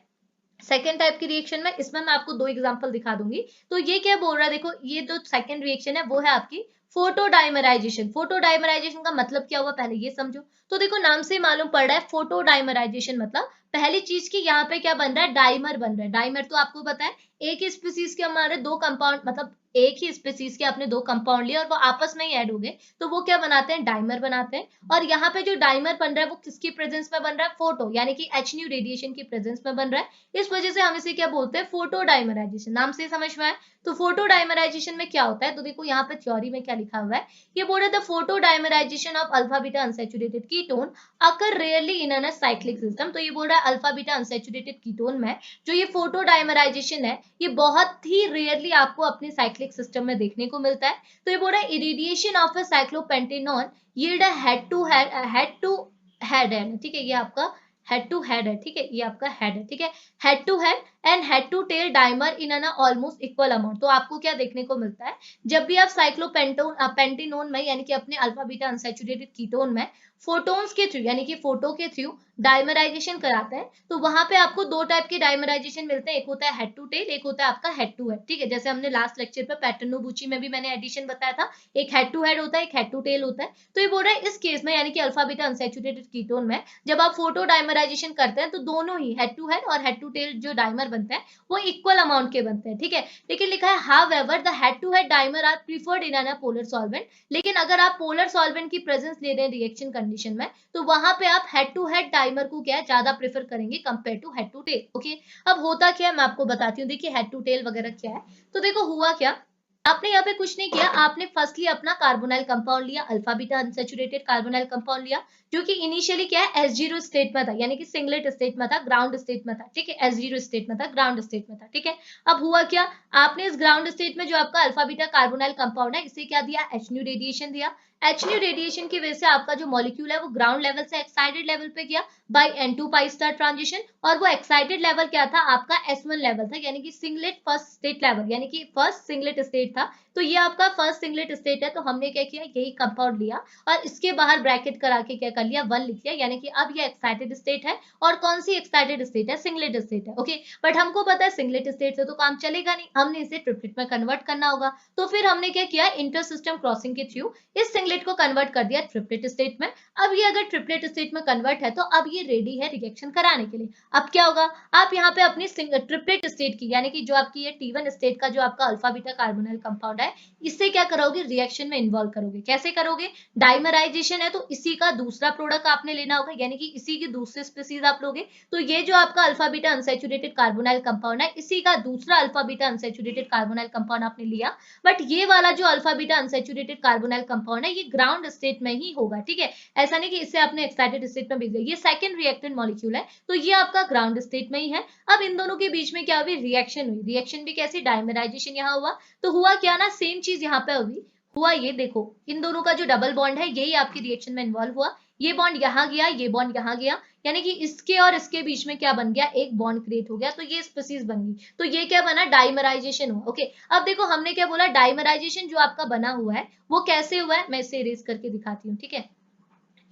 सेकेंड टाइप की रिएक्शन में। इसमें मैं आपको 2 एग्जांपल दिखा दूंगी। तो ये क्या बोल रहा है, देखो ये जो सेकेंड रिएक्शन है वो है आपकी फोटोडाइमराइजेशन। फोटोडाइमराइजेशन का मतलब क्या हुआ, पहले ये समझो। तो देखो नाम से मालूम पड़ रहा है, फोटोडाइमराइजेशन मतलब पहली चीज की यहाँ पे क्या बन रहा है, डाइमर बन रहा है। डाइमर तो आपको पता है, एक ही स्पीसीज के हमारे 2 कंपाउंड, मतलब एक ही स्पीसीज के आपने 2 कंपाउंड लिए और वो आपस में ही ऐड हो गए, तो वो क्या बनाते हैं, डाइमर बनाते हैं। और यहाँ पे जो डाइमर बन रहा है वो किसकी प्रेजेंस में बन रहा है, फोटो यानी कि एच न्यू रेडिएशन की प्रेजेंस में बन रहा है। इस वजह से हम इसे क्या बोलते हैं, फोटोडाइमराइजेशन। नाम से समझ में आया। तो फोटोडाइमराइजेशन में क्या होता है, तो देखो यहाँ पे थ्योरी में क्या लिखा हुआ है, ये बोल रहा है the photodimerization of alpha beta unsaturated ketone occur rarely in acyclic system. तो ये बोल रहा है अल्फा बीटा अनसैचुरेटेड कीटोन में जो ये फोटोडाइमराइजेशन है ये बहुत ही रेयरली आपको अपने साइक्लिक सिस्टम में देखने को मिलता है। तो ये बोल रहा है irradiation of a cyclopentanone yield a head to head है। ठीक है, ये आपका हेड टू हेड है। ठीक है, ये आपका हेड है। ठीक है, head to head and head to tail dimer in a almost equal amount. तो आपको क्या देखने को मिलता है, जब भी आप साइक्लोपेंटेनोन में यानी कि अपने अल्फा बीटा अनसैचुरेटेड कीटोन में फोटोन्स के थ्रू यानी कि फोटो के थ्रू डाइमराइजेशन कराते हैं, तो वहां पे आपको 2 टाइप के डाइमराइजेशन मिलते हैं, एक होता है हेड टू टेल, एक होता है आपका हेड टू हेड। ठीक है, जैसे हमने लास्ट लेक्चर पे पैटर्न नोबुची में भी मैंने एडिशन बताया था, एक हेड टू हेड होता है, एक हेड टू टेल होता है। तो ये बोल रहा है इस केस में यानी कि अल्फा बीटा अनसैचुरेटेड कीटोन में जब आप फोटो डाइमराइजेशन करते हैं तो दोनों ही हेड टू हेड और हेड टू टेल जो डाइमर बनते हैं वो इक्वल अमाउंट के बनते हैं। ठीक है, लेकिन लिखा है however the head to head dimer are preferred in a polar solvent. लेकिन अगर आप पोलर सॉल्वेंट की प्रेजेंस ले रहे हैं रिएक्शन कंडीशन में, तो वहां पे आप हेड टू हेड डाइमर को क्या है ज्यादा प्रेफर करेंगे compare to head to tail. Okay, अब होता क्या है मैं आपको बताती हूँ। देखिए हेड टू टेल वगैरह क्या है, तो देखो हुआ क्या, आपने यहाँ पे कुछ नहीं किया, आपने फर्स्टली अपना कार्बोनाइल कंपाउंड लिया, alpha beta unsaturated carbonyl compound लिया, जो कि इनिशियली क्या है S0 स्टेट में था, यानी कि सिंगलेट स्टेट में था, ग्राउंड स्टेट में था। ठीक है, S0 स्टेट में था, ग्राउंड स्टेट में था। ठीक है, अब हुआ क्या, आपने इस ग्राउंड स्टेट में जो आपका अल्फा बीटा कार्बोनाइल कंपाउंड है इसे क्या दिया, एच न्यू रेडिएशन दिया। H रेडिएशन की वजह से आपका जो मॉलिक्यूल है वो ग्राउंड लेवल से एक्साइटेड लेवल पे गया bye N2 pi star transition, और वो एक्साइटेड लेवल क्या था आपका S1 लेवल था, यानी कि सिंगलेट फर्स्ट स्टेट लेवल, यानी कि फर्स्ट सिंगलेट स्टेट था। तो ये आपका फर्स्ट सिंगलेट स्टेट है, तो हमने क्या किया, यही कंपाउंड लिया और इसके बाहर ब्रैकेट करा के क्या कर लिया, 1 लिख लिया, यानी कि अब ये एक्साइटेड स्टेट है। और कौन सी एक्साइटेड स्टेट है, सिंगलेट स्टेट है। ओके, बट हमको पता है सिंगलेट स्टेट से तो काम चलेगा नहीं, हमने इसे ट्रिपलेट में कन्वर्ट करना होगा। तो फिर हमने क्या किया, इंटर सिस्टम क्रॉसिंग के थ्रू इस सिंगलेट को कन्वर्ट कर दिया ट्रिपलेट स्टेट में। अब ये अगर ट्रिपलेट स्टेट में कन्वर्ट है तो अब ये रेडी है रिएक्शन कराने के लिए। अब क्या होगा, आप यहाँ पे अपनी ट्रिपलेट स्टेट की, यानी कि जो आपकी ये T1 स्टेट का जो आपका अल्फा बीटा कार्बोनिल कंपाउंड है, इससे क्या करोगे, रिएक्शन में इन्वॉल्व करोगे। कैसे करोगे, डाइमराइजेशन है तो इसी का दूसरा प्रोडक्ट आपने लेना होगा, यानी कि इसी की दूसरी स्पीसीज आप लोगे। तो ये जो आपका alpha beta unsaturated carbonyl compound है, इसी का दूसरा alpha beta unsaturated carbonyl compound आपने लिया। बट ये वाला जो alpha beta unsaturated carbonyl compound है, ये ग्राउंड स्टेट में ही होगा, ठीक है। ऐसा नहीं कि इससे आपने एक्साइटेड स्टेट में भेज दिया, ये सेकंड रिएक्टेंट मॉलिक्यूल है, तो ये आपका ग्राउंड स्टेट में ही है। अब इन दोनों के बीच में क्या हुई, रिएक्शन हुई। रिएक्शन भी कैसी, डाइमराइजेशन यहाँ हुआ। तो हुआ क्या ना, सेम चीज यहाँ पे हुई। हुआ ये देखो, इन दोनों का जो डबल बॉन्ड है यही आपकी रिएक्शन में इन्वॉल्व हुआ। ये बॉन्ड यहाँ गया, ये बॉन्ड यहाँ गया, यानी कि इसके और इसके बीच में क्या बन गया, एक बॉन्ड क्रिएट हो गया, तो ये स्पीसीज बन गई। तो ये क्या बना, डाइमराइजेशन हुआ। ओके, अब देखो हमने क्या बोला, डाइमराइजेशन जो आपका बना हुआ है वो कैसे हुआ है, मैं इसे इरेज करके दिखाती हूँ, ठीक है।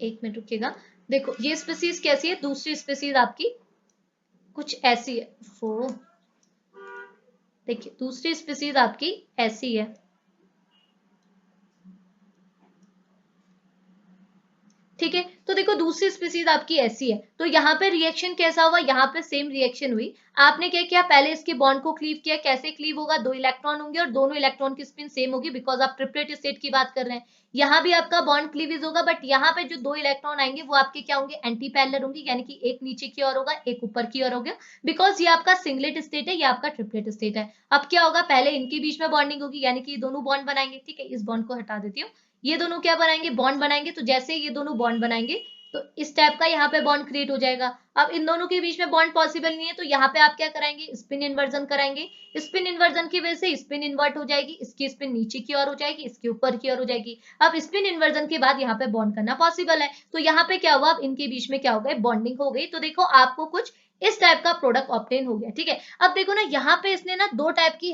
एक मिनट रुकिएगा। देखो ये स्पीसीज कैसी है, दूसरी स्पीसीज आपकी कुछ ऐसी है। वो देखिए दूसरी स्पीसीज आपकी ऐसी है, ठीक है। तो देखो दूसरी स्पीसीज आपकी ऐसी है, तो यहाँ पे रिएक्शन कैसा हुआ, यहाँ पे सेम रिएक्शन हुई। आपने क्या किया, पहले इसके बॉन्ड को क्लीव किया। कैसे क्लीव होगा, 2 इलेक्ट्रॉन होंगे और दोनों इलेक्ट्रॉन की स्पिन सेम होगी, बिकॉज आप ट्रिपलेट स्टेट की बात कर रहे हैं। यहाँ भी आपका बॉन्ड क्लीवेज होगा, बट यहाँ पे जो 2 इलेक्ट्रॉन आएंगे वो आपके क्या होंगे, एंटी पैरेलल होंगे, यानी कि एक नीचे की ओर होगा, एक ऊपर की ओर होगा, बिकॉज ये आपका सिंगलेट स्टेट है, ये आपका ट्रिपलेट स्टेट है। अब क्या होगा, पहले इनके बीच में बॉन्डिंग होगी, यानी कि ये दोनों बॉन्ड बनाएंगे, ठीक है। इस बॉन्ड को हटा देती हूँ। ये दोनों क्या बनाएंगे, बॉन्ड बनाएंगे। तो जैसे ये दोनों बॉन्ड बनाएंगे तो इस टाइप का यहाँ पे बॉन्ड क्रिएट हो जाएगा। अब इन दोनों के बीच में बॉन्ड पॉसिबल नहीं है, तो यहाँ पे आप क्या कराएंगे, स्पिन इन्वर्जन कराएंगे। स्पिन इन्वर्जन की वजह से स्पिन इन्वर्ट हो जाएगी, इसकी स्पिन नीचे की ओर हो जाएगी, इसके ऊपर की ओर हो जाएगी। अब स्पिन इन्वर्जन के बाद यहाँ पे बॉन्ड करना पॉसिबल है, तो यहाँ पे क्या हुआ, अब इनके बीच में क्या हो गया, बॉन्डिंग हो गई। तो देखो आपको कुछ इस टाइप का प्रोडक्ट ऑब्टेन हो गया, ठीक है। अब देखो ना, यहाँ पे इसने ना 2 टाइप की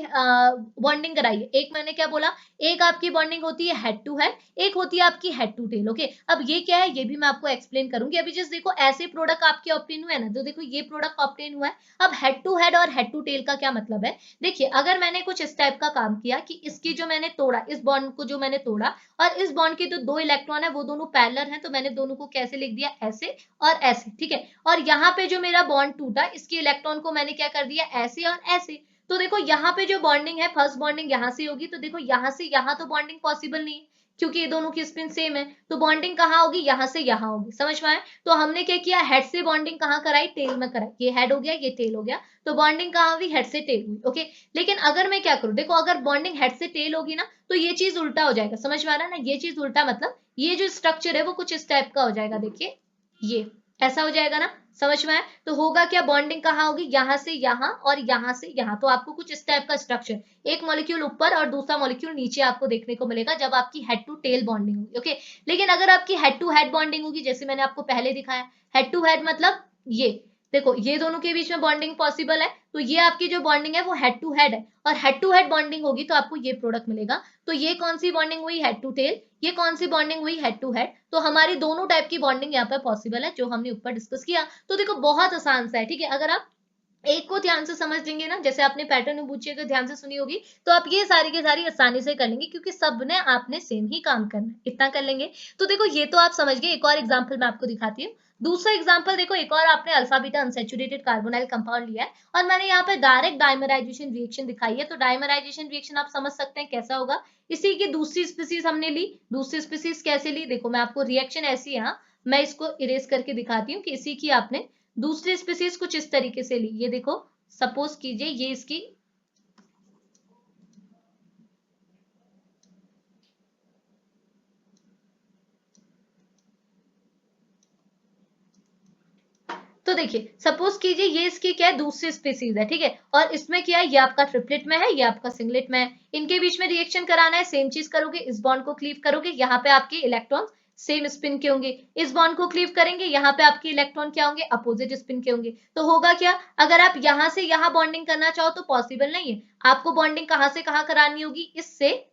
बॉन्डिंग कराई है। एक मैंने क्या बोला, एक आपकी बॉन्डिंग होती है हेड टू हेड, एक होती है आपकी हेड टू टेल। ओके, अब ये क्या है ये भी मैं आपको एक्सप्लेन करूंगी। अभी जस्ट देखो ऐसे प्रोडक्ट आपके ऑब्टेन हुए ना, तो देखो ये प्रोडक्ट ऑब्टेन हुआ है। अब हेड टू हेड और हेड टू टेल का क्या मतलब है, देखिए अगर मैंने कुछ इस टाइप का काम किया कि इसकी जो मैंने तोड़ा, इस बॉन्ड को जो मैंने तोड़ा, और इस बॉन्ड के जो 2 इलेक्ट्रॉन है वो दोनों पैरेलल हैं, तो मैंने दोनों को कैसे लिख दिया, ऐसे और ऐसे, ठीक है। और यहाँ पे जो मेरा बॉन्ड टूटा, इसके इलेक्ट्रॉन को मैंने क्या कर दिया, ऐसे और ऐसे। तो देखो यहाँ पे जो बॉन्डिंग है, फर्स्ट बॉन्डिंग यहाँ से होगी, तो देखो यहाँ से यहाँ तो बॉन्डिंग पॉसिबल नहीं है, क्योंकि ये दोनों की स्पिन सेम है। तो बॉन्डिंग कहाँ होगी, यहाँ से यहाँ होगी, समझ में आया। तो हमने क्या किया, हेड से बॉन्डिंग कहाँ कराई, टेल में कराई। ये हेड हो गया, ये टेल हो गया, तो बॉन्डिंग कहाँ हुई, हेड से टेल हुई। ओके, लेकिन अगर मैं क्या करूँ, देखो अगर बॉन्डिंग हेड से टेल होगी ना, तो ये चीज उल्टा हो जाएगा, समझ में आ रहा है ना। ये चीज उल्टा मतलब ये जो स्ट्रक्चर है वो कुछ इस टाइप का हो जाएगा, देखिए ये ऐसा हो जाएगा ना, समझ में आया। तो होगा क्या, बॉन्डिंग कहाँ होगी, यहाँ से यहाँ और यहाँ से यहाँ। तो आपको कुछ इस टाइप का स्ट्रक्चर, एक मॉलिक्यूल ऊपर और दूसरा मॉलिक्यूल नीचे आपको देखने को मिलेगा जब आपकी हेड टू टेल बॉन्डिंग होगी। ओके, लेकिन अगर आपकी हेड टू हेड बॉन्डिंग होगी, जैसे मैंने आपको पहले दिखाया, हेड टू हेड मतलब ये देखो ये दोनों के बीच में बॉन्डिंग पॉसिबल है, तो ये आपकी जो बॉन्डिंग है वो हेड टू हेड है, और हेड टू हेड बॉन्डिंग होगी तो आपको ये प्रोडक्ट मिलेगा। तो ये कौन सी बॉन्डिंग हुई, हेड टू टेल, ये कौन सी बॉन्डिंग हुई, हेड टू हेड। तो हमारी दोनों टाइप की बॉन्डिंग यहाँ पर पॉसिबल है, जो हमने ऊपर डिस्कस किया। तो देखो बहुत आसान सा है, ठीक है। अगर आप एक को ध्यान से समझ लेंगे ना, जैसे आपने पैटर्न में पूछी अगर ध्यान से सुनी होगी, तो आप ये सारी की सारी आसानी से कर लेंगे, क्योंकि सबने आपने सेम ही काम करना है, इतना कर लेंगे। तो देखो ये तो आप समझ गए। एक और एग्जांपल मैं आपको दिखाती हूँ। दूसरा एग्जांपल देखो, एक और आपने alpha beta unsaturated carbonyl compound लिया है, और मैंने यहाँ पे डायरेक्ट डाइमराइजेशन रिएक्शन दिखाई है। तो डाइमराइजेशन रिएक्शन आप समझ सकते हैं कैसा होगा। इसी की दूसरी स्पीसीज हमने ली। दूसरी स्पीसीज कैसे ली, देखो मैं आपको रिएक्शन ऐसी है, मैं इसको इरेज करके दिखाती हूँ कि इसी की आपने दूसरी स्पीसीज कुछ इस तरीके से ली। ये देखो, सपोज कीजिए ये इसकी तो देखिए सपोज कीजिए ये इसकी क्या है, दूसरी स्पीसीज है, ठीक है, और इसमें क्या है, ये आपका ट्रिपलेट में है, ये आपका सिंगलेट में है, इनके बीच में रिएक्शन कराना है, सेम चीज करोगे, इस बॉन्ड को क्लीव करोगे, यहाँ पे आपके इलेक्ट्रॉन सेम स्पिन के होंगे, इस बॉन्ड को क्लीव करेंगे, यहाँ पे आपके इलेक्ट्रॉन क्या होंगे, अपोजिट स्पिन के होंगे। तो होगा क्या, अगर आप यहाँ से यहाँ बॉन्डिंग करना चाहो तो पॉसिबल नहीं है, आपको बॉन्डिंग कहाँ से कहाँ करानी होगी, इससे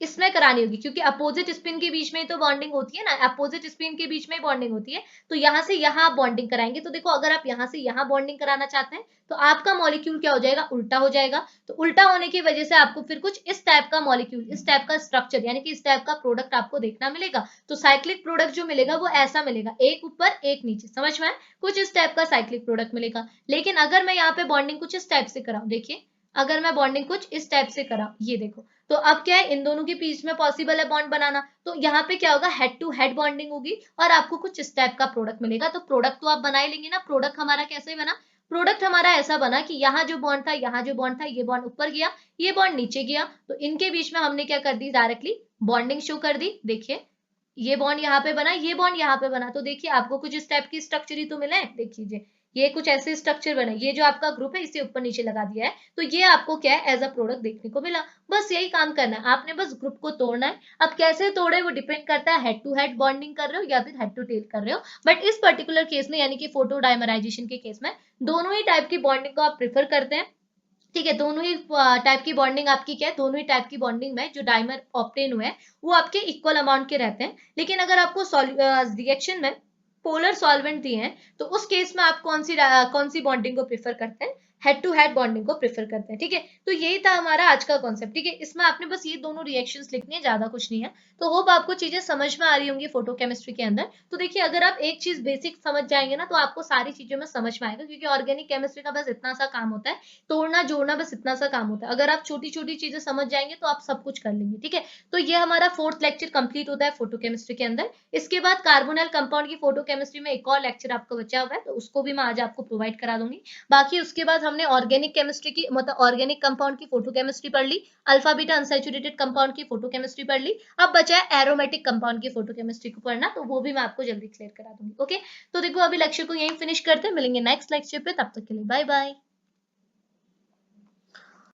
इसमें करानी होगी, क्योंकि अपोजिट स्पिन के बीच में तो बॉन्डिंग होती है ना, अपोजिट स्पिन के बीच में बॉन्डिंग होती है, तो यहाँ से यहाँ आप बॉन्डिंग कराएंगे। तो देखो अगर आप यहाँ से यहाँ बॉन्डिंग कराना चाहते हैं तो आपका मॉलिक्यूल क्या हो जाएगा, उल्टा हो जाएगा। तो उल्टा होने की वजह से आपको फिर कुछ इस टाइप का मॉलिक्यूल, इस टाइप का स्ट्रक्चर, यानी कि इस टाइप का प्रोडक्ट आपको देखना मिलेगा। तो साइक्लिक प्रोडक्ट जो मिलेगा वो ऐसा मिलेगा, एक ऊपर एक नीचे, समझ में आए, कुछ इस टाइप का साइक्लिक प्रोडक्ट मिलेगा। लेकिन अगर मैं यहाँ पे बॉन्डिंग कुछ इस टाइप से कराऊं, देखिए अगर मैं बॉन्डिंग कुछ इस टाइप से कराऊं, ये देखो, तो अब क्या है, इन दोनों के बीच में पॉसिबल है बॉन्ड बनाना, तो यहाँ पे क्या होगा, हेड टू हेड बॉन्डिंग होगी और आपको कुछ इस टाइप का प्रोडक्ट मिलेगा। तो प्रोडक्ट तो आप बना ही लेंगे ना, प्रोडक्ट हमारा कैसे बना, प्रोडक्ट हमारा ऐसा बना कि यहाँ जो बॉन्ड था, यहाँ जो बॉन्ड था, ये बॉन्ड ऊपर गया, ये बॉन्ड नीचे गया, तो इनके बीच में हमने क्या कर दी, डायरेक्टली बॉन्डिंग शो कर दी। देखिए ये बॉन्ड यहाँ पे बना, ये बॉन्ड यहाँ पे बना, तो देखिए आपको कुछ इस टाइप की स्ट्रक्चर ही तो मिला है, देखिए ये कुछ ऐसे स्ट्रक्चर बने, ये जो आपका ग्रुप है इसे ऊपर नीचे लगा दिया है, तो ये आपको क्या है, एज अ प्रोडक्ट देखने को मिला। बस यही काम करना है, आपने बस ग्रुप को तोड़ना है। अब कैसे तोड़े वो डिपेंड करता है, हेड टू हेड बॉन्डिंग कर रहे हो या फिर हेड टू टेल कर रहे हो। बट इस पर्टिकुलर केस में, यानी कि फोटो डायमराइजेशन के केस में, दोनों ही टाइप की बॉन्डिंग को आप प्रेफर करते हैं, ठीक है, दोनों ही टाइप की बॉन्डिंग आपकी क्या है, दोनों ही टाइप की बॉन्डिंग में जो डाइमर ऑप्टेन हुए हैं वो आपके इक्वल अमाउंट के रहते हैं। लेकिन अगर आपको रिएक्शन में पोलर सॉल्वेंट दिए हैं तो उस केस में आप कौन सी बॉन्डिंग को प्रेफर करते हैं, हेड टू हेड बॉन्डिंग को प्रेफर करते हैं, ठीक है। तो यही था हमारा आज का कॉन्सेप्ट, ठीक है, इसमें आपने बस ये दोनों रिएक्शंस लिखनी है, ज्यादा कुछ नहीं है। तो होप आपको चीजें समझ में आ रही होंगी फोटो केमिस्ट्री के अंदर। तो देखिए अगर आप एक चीज बेसिक समझ जाएंगे ना तो आपको सारी चीजों में समझ में आएगा, क्योंकि ऑर्गेनिक केमिस्ट्री का बस इतना सा काम होता है, तोड़ना जोड़ना, बस इतना सा काम होता है। अगर आप छोटी छोटी चीजें समझ जाएंगे तो आप सब कुछ कर लेंगे, ठीक है। तो ये हमारा फोर्थ लेक्चर कंप्लीट होता है फोटो केमिस्ट्री के अंदर। इसके बाद कार्बोनिल कंपाउंड की फोटो केमिस्ट्री में एक और लेक्चर आपको बचा हुआ है, तो उसको भी मैं आज आपको प्रोवाइड करा दूंगी। बाकी उसके बाद हमने ऑर्गेनिक केमिस्ट्री की, मतलब ऑर्गेनिक कंपाउंड की फोटो केमिस्ट्री पढ़ ली, अल्फा बीटा अनसैचुरेटेड कंपाउंड की फोटो केमिस्ट्री पढ़ ली, अब बचा है एरोमेटिक कंपाउंड की फोटो केमिस्ट्री को पढ़ना, तो वो भी मैं आपको जल्दी क्लियर करा दूंगी। ओके, तो देखो अभी लेक्चर को यहीं फिनिश करते हैं, मिलेंगे नेक्स्ट लेक्चर पे, तब तक के लिए बाय बाय।